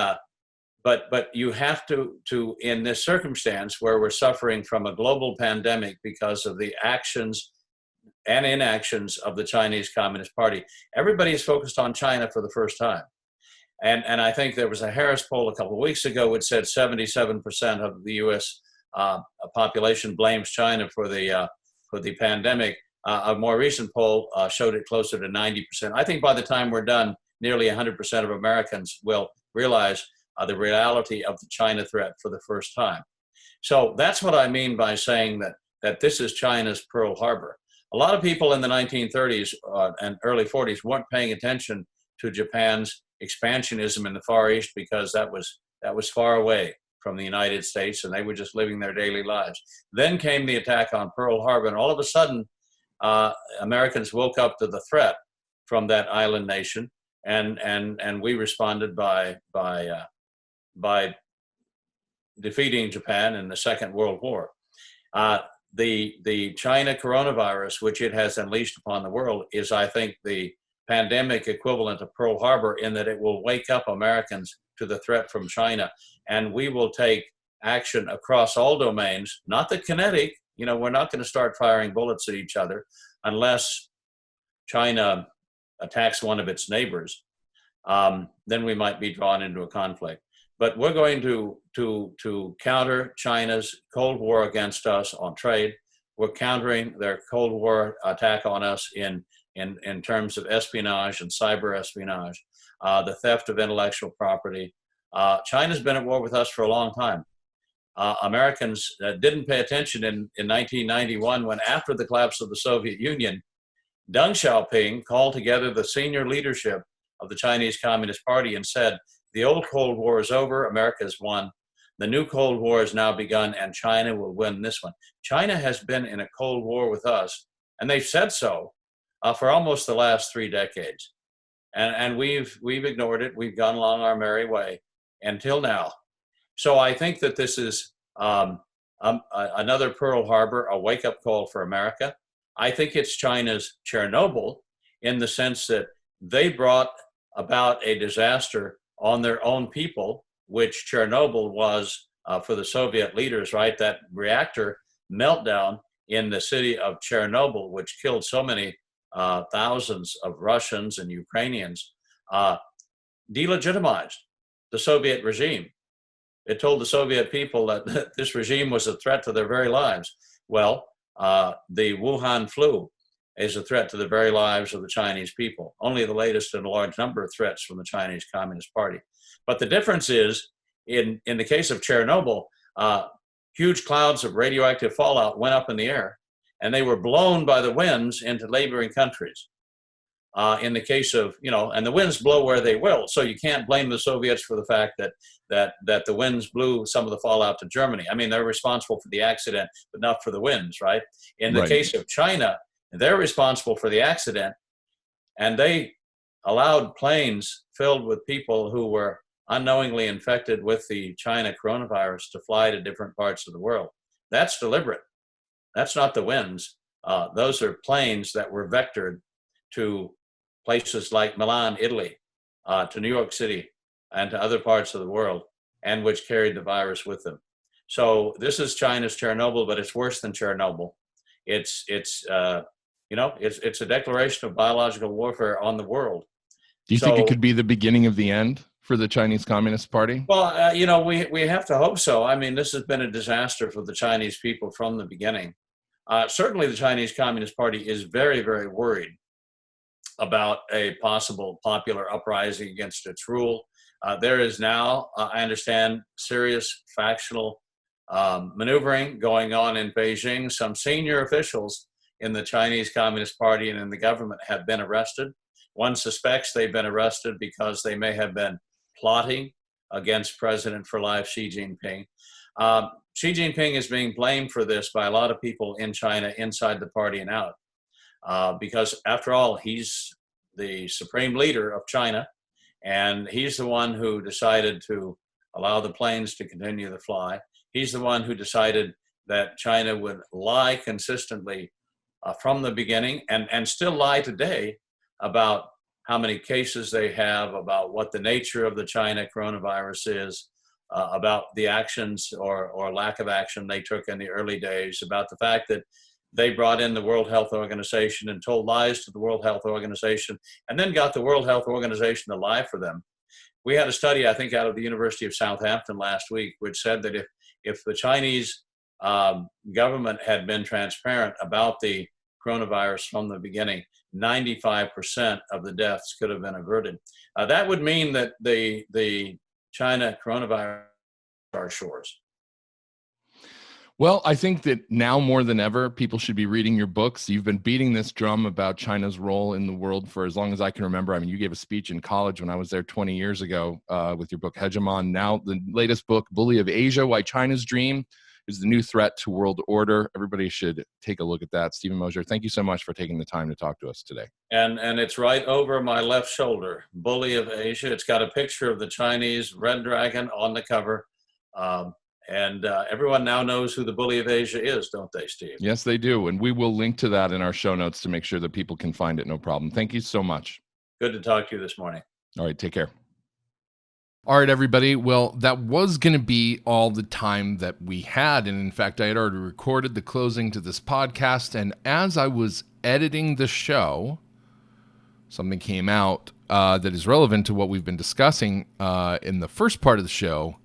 but you have to in this circumstance where we're suffering from a global pandemic because of the actions and inactions of the Chinese Communist Party, everybody is focused on China for the first time. And I think there was a Harris poll a couple of weeks ago which said 77% of the U.S. Population blames China for the pandemic. A more recent poll showed it closer to 90%. I think by the time we're done, nearly 100% of Americans will realize the reality of the China threat for the first time. So that's what I mean by saying that this is China's Pearl Harbor. A lot of people in the 1930s and early 40s weren't paying attention to Japan's expansionism in the Far East because that was far away from the United States, and they were just living their daily lives. Then came the attack on Pearl Harbor, and all of a sudden, Americans woke up to the threat from that island nation, and we responded by defeating Japan in the Second World War. The China coronavirus, which it has unleashed upon the world, is, I think, the pandemic equivalent of Pearl Harbor in that it will wake up Americans to the threat from China, and we will take action across all domains, not the kinetic. We're not going to start firing bullets at each other unless China attacks one of its neighbors. Then we might be drawn into a conflict. But we're going to counter China's Cold War against us on trade. We're countering their Cold War attack on us in terms of espionage and cyber espionage, the theft of intellectual property. China's been at war with us for a long time. Americans didn't pay attention in 1991 when, after the collapse of the Soviet Union, Deng Xiaoping called together the senior leadership of the Chinese Communist Party and said, the old Cold War is over, America has won. The new Cold War has now begun, and China will win this one. China has been in a Cold War with us, and they've said so for almost the last 3 decades. And we've ignored it. We've gone along our merry way until now. So I think that this is another Pearl Harbor, a wake-up call for America. I think it's China's Chernobyl in the sense that they brought about a disaster on their own people, which Chernobyl was for the Soviet leaders, right? That reactor meltdown in the city of Chernobyl, which killed so many thousands of Russians and Ukrainians, delegitimized the Soviet regime. It told the Soviet people that this regime was a threat to their very lives. Well, the Wuhan flu is a threat to the very lives of the Chinese people. Only the latest in a large number of threats from the Chinese Communist Party. But the difference is, in the case of Chernobyl, huge clouds of radioactive fallout went up in the air, and they were blown by the winds into neighboring countries. In the case of, and the winds blow where they will, so you can't blame the Soviets for the fact that the winds blew some of the fallout to Germany. I mean, they're responsible for the accident, but not for the winds, right? In the case of China, they're responsible for the accident, and they allowed planes filled with people who were unknowingly infected with the China coronavirus to fly to different parts of the world. That's deliberate. That's not the winds. Those are planes that were vectored to places like Milan, Italy, to New York City, and to other parts of the world, and which carried the virus with them. So this is China's Chernobyl, but it's worse than Chernobyl. It's a declaration of biological warfare on the world. Do you think it could be the beginning of the end for the Chinese Communist Party? Well, we have to hope so. I mean, this has been a disaster for the Chinese people from the beginning. Certainly, the Chinese Communist Party is very, very worried about a possible popular uprising against its rule. There is now, I understand, serious factional maneuvering going on in Beijing. Some senior officials in the Chinese Communist Party and in the government have been arrested. One suspects they've been arrested because they may have been plotting against President for Life Xi Jinping. Xi Jinping is being blamed for this by a lot of people in China, inside the party and out, because after all, he's the supreme leader of China, and he's the one who decided to allow the planes to continue to fly. He's the one who decided that China would lie consistently from the beginning, and still lie today about how many cases they have, about what the nature of the China coronavirus is, about the actions or lack of action they took in the early days, about the fact that they brought in the World Health Organization and told lies to the World Health Organization, and then got the World Health Organization to lie for them. We had a study, I think, out of the University of Southampton last week, which said that if the Chinese government had been transparent about the coronavirus from the beginning, 95% of the deaths could have been averted. That would mean that the China coronavirus are our shores. Well, I think that now more than ever, people should be reading your books. You've been beating this drum about China's role in the world for as long as I can remember. I mean, you gave a speech in college when I was there 20 years ago with your book, Hegemon. Now, the latest book, Bully of Asia, Why China's Dream is the New Threat to World Order. Everybody should take a look at that. Stephen Moser, thank you so much for taking the time to talk to us today. And it's right over my left shoulder, Bully of Asia. It's got a picture of the Chinese red dragon on the cover. And everyone now knows who the Bully of Asia is, don't they, Steve? Yes, they do. And we will link to that in our show notes to make sure that people can find it. No problem. Thank you so much. Good to talk to you this morning. All right, take care. All right, everybody. Well, that was going to be all the time that we had. And in fact, I had already recorded the closing to this podcast. And as I was editing the show, something came out that is relevant to what we've been discussing in the first part of the show,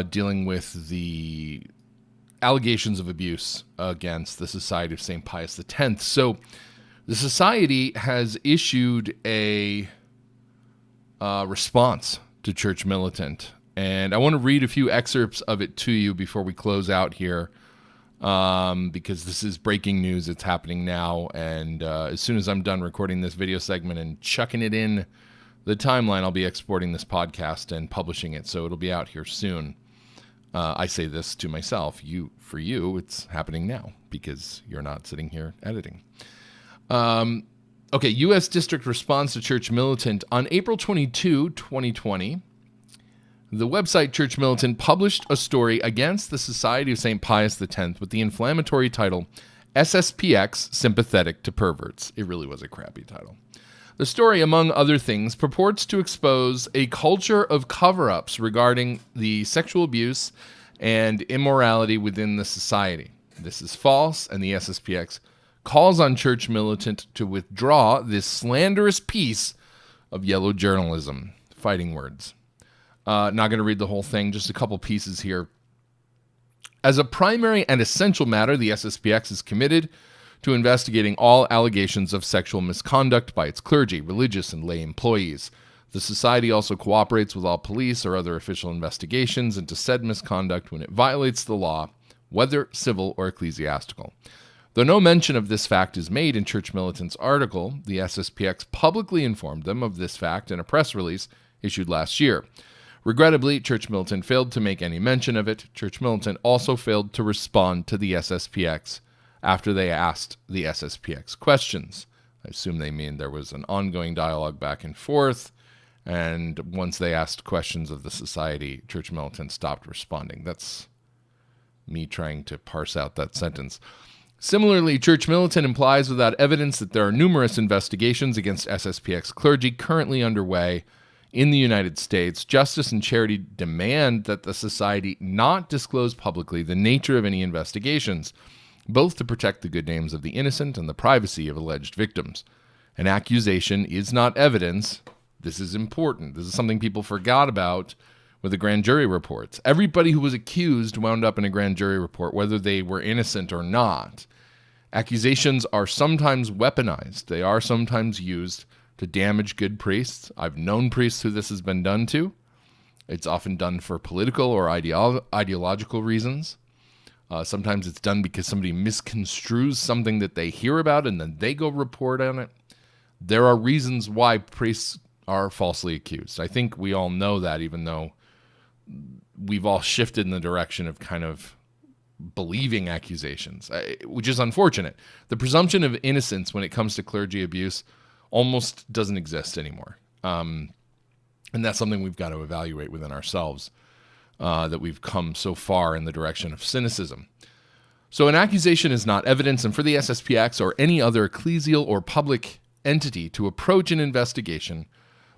dealing with the allegations of abuse against the Society of St. Pius X. So the Society has issued a response to Church Militant. And I want to read a few excerpts of it to you before we close out here, because this is breaking news. It's happening now. And as soon as I'm done recording this video segment and chucking it in the timeline, I'll be exporting this podcast and publishing it. So it'll be out here soon. I say this to myself. For you, it's happening now because you're not sitting here editing. Okay, U.S. District response to Church Militant. On April 22, 2020, the website Church Militant published a story against the Society of St. Pius X with the inflammatory title, SSPX, Sympathetic to Perverts. It really was a crappy title. The story, among other things, purports to expose a culture of cover-ups regarding the sexual abuse and immorality within the society. This is false, and the SSPX calls on Church Militant to withdraw this slanderous piece of yellow journalism. Fighting words. Not going to read the whole thing, just a couple pieces here. As a primary and essential matter, the SSPX is committed to investigating all allegations of sexual misconduct by its clergy, religious, and lay employees. The Society also cooperates with all police or other official investigations into said misconduct when it violates the law, whether civil or ecclesiastical. Though no mention of this fact is made in Church Militant's article, the SSPX publicly informed them of this fact in a press release issued last year. Regrettably, Church Militant failed to make any mention of it. Church Militant also failed to respond to the SSPX after they asked the SSPX questions. I assume they mean there was an ongoing dialogue back and forth, and once they asked questions of the society, Church Militant stopped responding. That's me trying to parse out that sentence. Similarly, Church Militant implies without evidence that there are numerous investigations against SSPX clergy currently underway in the United States. Justice and Charity demand that the society not disclose publicly the nature of any investigations, both to protect the good names of the innocent and the privacy of alleged victims. An accusation is not evidence. This is important. This is something people forgot about with the grand jury reports. Everybody who was accused wound up in a grand jury report, whether they were innocent or not. Accusations are sometimes weaponized. They are sometimes used to damage good priests. I've known priests who this has been done to. It's often done for political or ideological reasons. Sometimes it's done because somebody misconstrues something that they hear about and then they go report on it. There are reasons why priests are falsely accused. I think we all know that, even though we've all shifted in the direction of kind of believing accusations, which is unfortunate. The presumption of innocence when it comes to clergy abuse almost doesn't exist anymore. And that's something we've got to evaluate within ourselves, that we've come so far in the direction of cynicism. So an accusation is not evidence, and for the SSPX or any other ecclesial or public entity to approach an investigation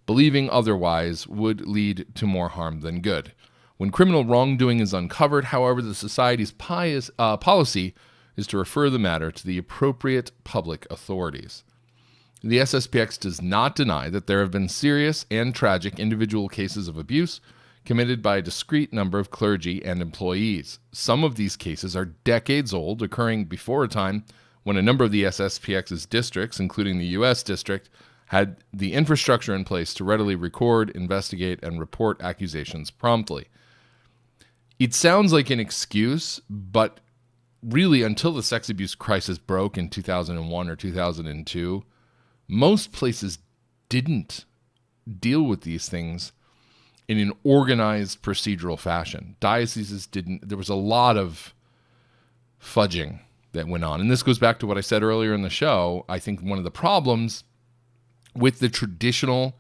believing otherwise would lead to more harm than good. When criminal wrongdoing is uncovered, however, the society's policy is to refer the matter to the appropriate public authorities. The SSPX does not deny that there have been serious and tragic individual cases of abuse committed by a discrete number of clergy and employees. Some of these cases are decades old, occurring before a time when a number of the SSPX's districts, including the U.S. district, had the infrastructure in place to readily record, investigate, and report accusations promptly. It sounds like an excuse, but really, until the sex abuse crisis broke in 2001 or 2002, most places didn't deal with these things in an organized procedural fashion. Dioceses didn't. There was a lot of fudging that went on. And this goes back to what I said earlier in the show. I think one of the problems with the traditional,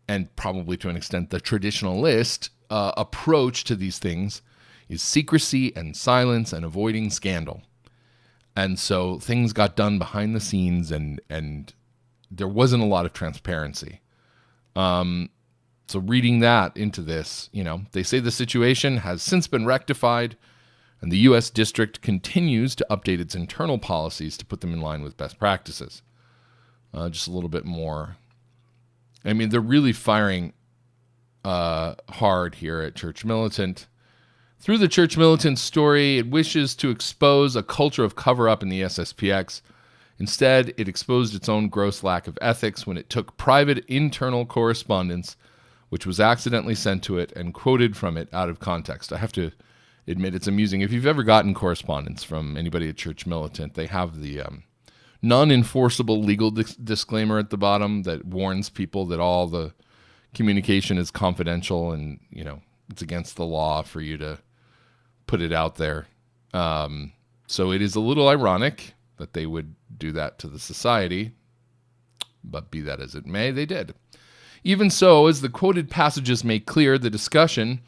and probably to an extent the traditionalist approach to these things, is secrecy and silence and avoiding scandal. And so things got done behind the scenes, and there wasn't a lot of transparency. So reading that into this, they say the situation has since been rectified, and the U.S. district continues to update its internal policies to put them in line with best practices. Just a little bit more. I mean, they're really firing hard here at Church Militant. Through the Church Militant story, it wishes to expose a culture of cover-up in the SSPX. Instead, it exposed its own gross lack of ethics when it took private internal correspondence, which was accidentally sent to it, and quoted from it out of context. I have to admit, it's amusing. If you've ever gotten correspondence from anybody at Church Militant, they have the non-enforceable legal disclaimer at the bottom that warns people that all the communication is confidential and, it's against the law for you to put it out there. So it is a little ironic that they would do that to the society, but be that as it may, they did. Even so, as the quoted passages make clear, the discussion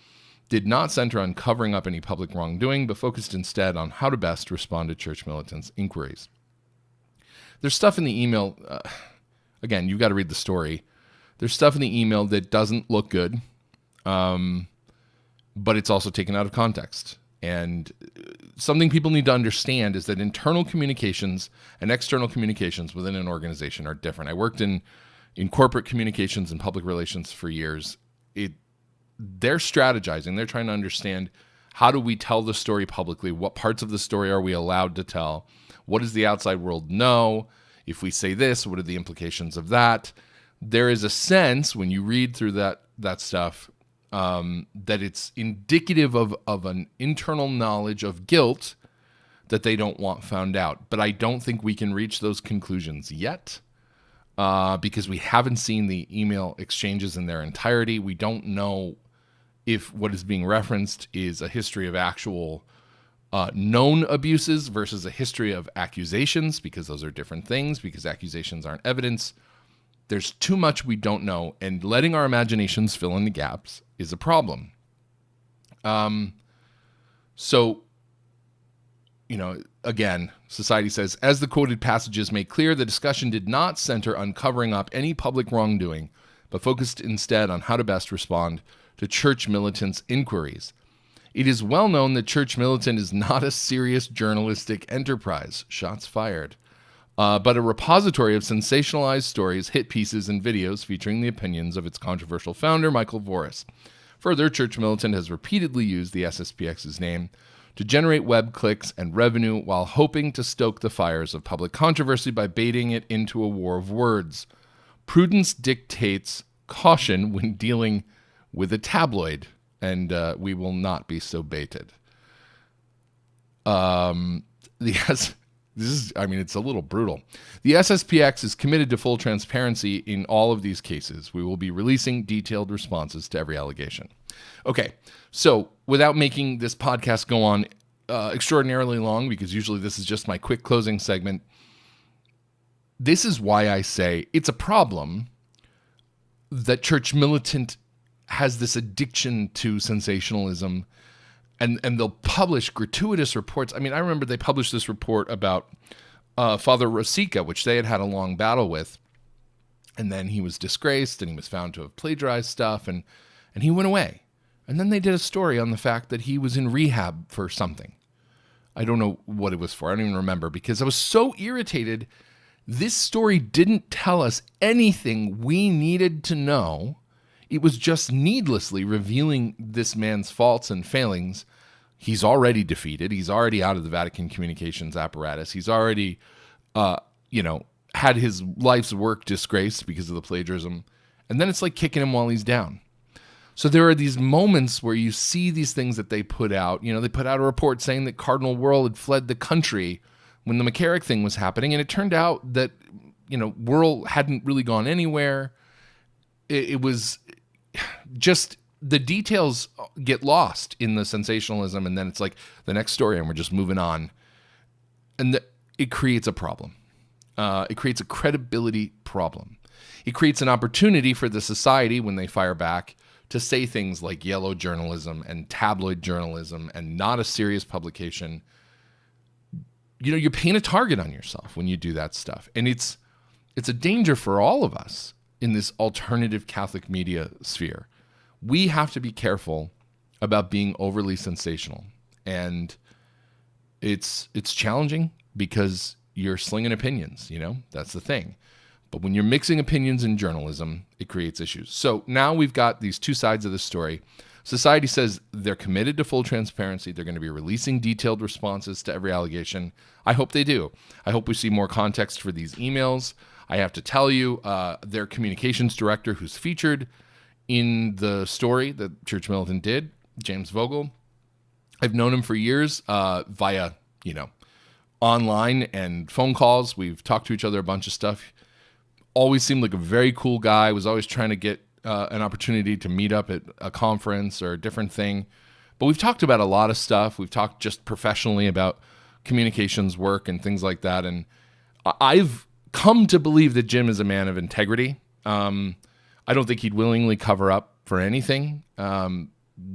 did not center on covering up any public wrongdoing, but focused instead on how to best respond to Church Militant's inquiries. There's stuff in the email, again, you've got to read the story. There's stuff in the email that doesn't look good, but it's also taken out of context. And something people need to understand is that internal communications and external communications within an organization are different. I worked in corporate communications and public relations for years. They're strategizing. They're trying to understand, how do we tell the story publicly? What parts of the story are we allowed to tell? What does the outside world know? If we say this, what are the implications of that? There is a sense when you read through that stuff that it's indicative of an internal knowledge of guilt that they don't want found out. But I don't think we can reach those conclusions yet because we haven't seen the email exchanges in their entirety. We don't know if what is being referenced is a history of actual known abuses versus a history of accusations, because those are different things, because accusations aren't evidence. There's too much we don't know, and letting our imaginations fill in the gaps is a problem. So, again, society says, as the quoted passages make clear, the discussion did not center on covering up any public wrongdoing, but focused instead on how to best respond to Church Militant's inquiries. It is well known that Church Militant is not a serious journalistic enterprise, shots fired, but a repository of sensationalized stories, hit pieces, and videos featuring the opinions of its controversial founder, Michael Voris. Further, Church Militant has repeatedly used the SSPX's name to generate web clicks and revenue while hoping to stoke the fires of public controversy by baiting it into a war of words. Prudence dictates caution when dealing with a tabloid, and we will not be so baited. It's a little brutal. The SSPX is committed to full transparency in all of these cases. We will be releasing detailed responses to every allegation. Okay, so without making this podcast go on extraordinarily long, because usually this is just my quick closing segment, this is why I say it's a problem that Church Militant has this addiction to sensationalism, and they'll publish gratuitous reports. I mean, I remember they published this report about Father Rosica, which they had a long battle with, and then he was disgraced, and he was found to have plagiarized stuff, and he went away. And then they did a story on the fact that he was in rehab for something. I don't know what it was for. I don't even remember, because I was so irritated. This story didn't tell us anything we needed to know. It was just needlessly revealing this man's faults and failings. He's already defeated. He's already out of the Vatican communications apparatus. He's already, had his life's work disgraced because of the plagiarism. And then it's like kicking him while he's down. So there are these moments where you see these things that they put out. They put out a report saying that Cardinal Wuerl had fled the country when the McCarrick thing was happening. And it turned out that, Wuerl hadn't really gone anywhere. It was just the details get lost in the sensationalism. And then it's like the next story and we're just moving on. And it creates a problem. It creates a credibility problem. It creates an opportunity for the society when they fire back to say things like yellow journalism and tabloid journalism and not a serious publication. You paint a target on yourself when you do that stuff. And it's a danger for all of us in this alternative Catholic media sphere. We have to be careful about being overly sensational. And it's challenging because you're slinging opinions, that's the thing. But when you're mixing opinions in journalism, it creates issues. So now we've got these two sides of the story. Society says they're committed to full transparency. They're going to be releasing detailed responses to every allegation. I hope they do. I hope we see more context for these emails. I have to tell you, their communications director, who's featured in the story that Church Militant did, James Vogel, I've known him for years via, online and phone calls. We've talked to each other a bunch of stuff. Always seemed like a very cool guy, was always trying to get an opportunity to meet up at a conference or a different thing. But we've talked about a lot of stuff. We've talked just professionally about communications work and things like that. And I've come to believe that Jim is a man of integrity. I don't think he'd willingly cover up for anything.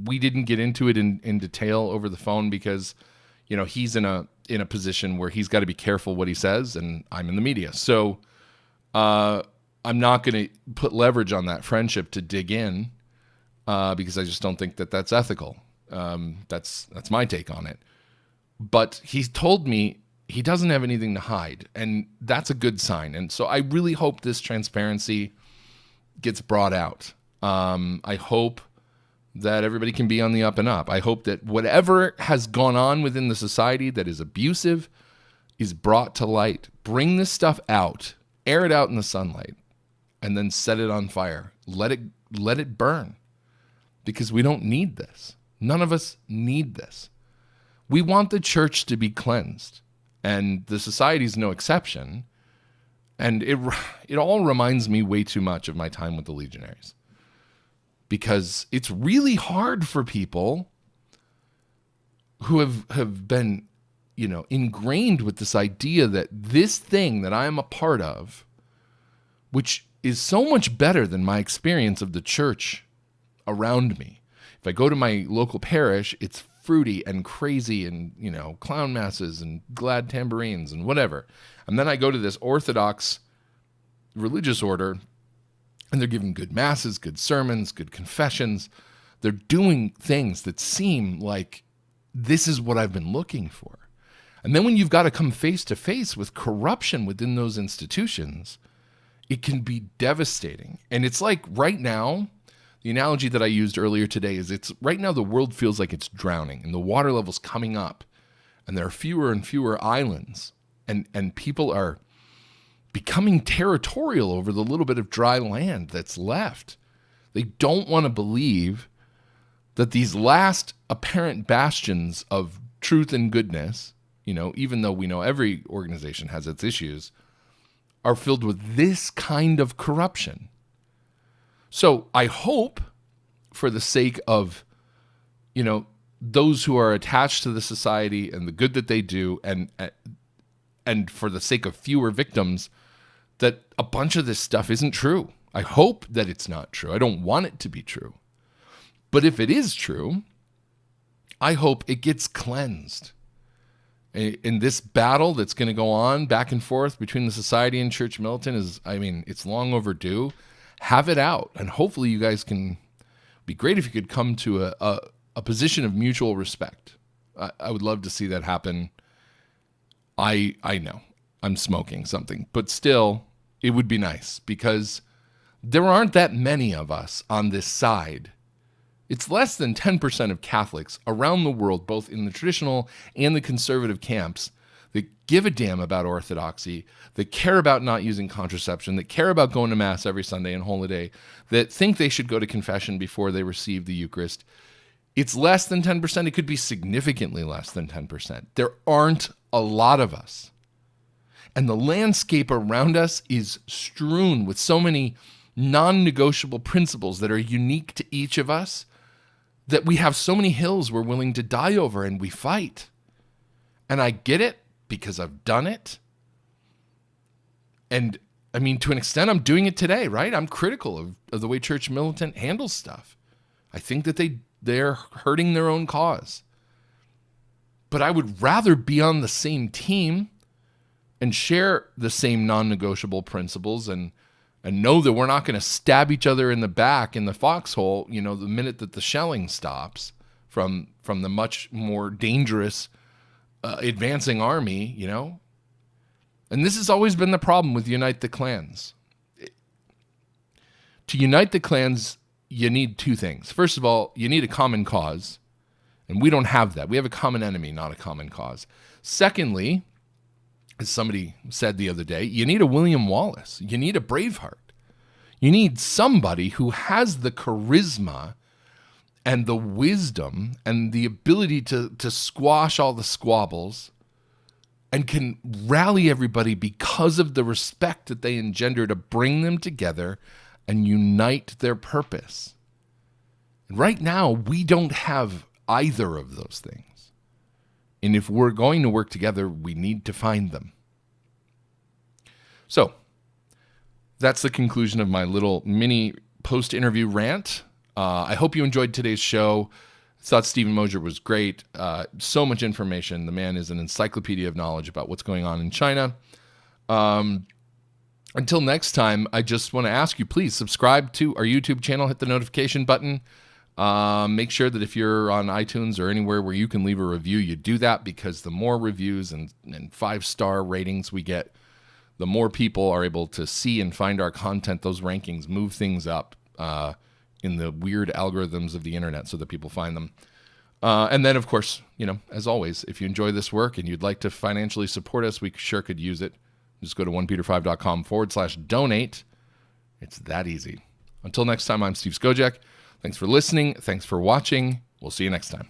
We didn't get into it in detail over the phone because, he's in a position where he's got to be careful what he says, and I'm in the media. So I'm not going to put leverage on that friendship to dig in because I just don't think that that's ethical. That's my take on it. But he's told me he doesn't have anything to hide, and that's a good sign. And so I really hope this transparency gets brought out. I hope that everybody can be on the up and up. I hope that whatever has gone on within the society that is abusive is brought to light. Bring this stuff out. Air it out in the sunlight and then set it on fire. Let it burn, because we don't need this. None of us need this. We want the church to be cleansed, and the society is no exception. And it all reminds me way too much of my time with the Legionaries, because it's really hard for people who have been ingrained with this idea that this thing that I am a part of, which is so much better than my experience of the church around me. If I go to my local parish, it's fruity and crazy and, clown masses and glad tambourines and whatever. And then I go to this Orthodox religious order and they're giving good masses, good sermons, good confessions. They're doing things that seem like this is what I've been looking for. And then when you've got to come face to face with corruption within those institutions, it can be devastating. And it's like right now, the analogy that I used earlier today is it's right now the world feels like it's drowning and the water level's coming up and there are fewer and fewer islands and people are becoming territorial over the little bit of dry land that's left. They don't want to believe that these last apparent bastions of truth and goodness, even though we know every organization has its issues, are filled with this kind of corruption. So I hope, for the sake of, those who are attached to the society and the good that they do, and for the sake of fewer victims, that a bunch of this stuff isn't true. I hope that it's not true. I don't want it to be true. But if it is true, I hope it gets cleansed. In this battle that's going to go on back and forth between the society and Church Militant it's long overdue. Have it out. And hopefully you guys can, be great if you could come to a position of mutual respect. I would love to see that happen. I know I'm smoking something, but still, it would be nice because there aren't that many of us on this side. It's less than 10% of Catholics around the world, both in the traditional and the conservative camps, that give a damn about orthodoxy, that care about not using contraception, that care about going to Mass every Sunday and holiday, that think they should go to confession before they receive the Eucharist. It's less than 10%. It could be significantly less than 10%. There aren't a lot of us. And the landscape around us is strewn with so many non-negotiable principles that are unique to each of us that we have so many hills we're willing to die over, and we fight. And I get it because I've done it. And I mean, to an extent, I'm doing it today, right? I'm critical of the way Church Militant handles stuff. I think that they're hurting their own cause. But I would rather be on the same team and share the same non-negotiable principles and know that we're not going to stab each other in the back in the foxhole, the minute that the shelling stops from the much more dangerous advancing army, And this has always been the problem with Unite the Clans. To unite the clans, you need two things. First of all, you need a common cause, and we don't have that. We have a common enemy, not a common cause. Secondly, as somebody said the other day, you need a William Wallace. You need a Braveheart. You need somebody who has the charisma and the wisdom and the ability to squash all the squabbles and can rally everybody because of the respect that they engender to bring them together and unite their purpose. And right now, we don't have either of those things. And if we're going to work together, we need to find them. So, that's the conclusion of my little mini post-interview rant. I hope you enjoyed today's show. I thought Stephen Moser was great. So much information. The man is an encyclopedia of knowledge about what's going on in China. Until next time, I just want to ask you, please subscribe to our YouTube channel. Hit the notification button. Make sure that if you're on iTunes or anywhere where you can leave a review, you do that, because the more reviews and 5-star ratings we get, the more people are able to see and find our content. Those rankings move things up in the weird algorithms of the internet so that people find them. And then, of course, as always, if you enjoy this work and you'd like to financially support us, we sure could use it. Just go to OnePeterFive.com/donate. It's that easy. Until next time, I'm Steve Skojek. Thanks for listening. Thanks for watching. We'll see you next time.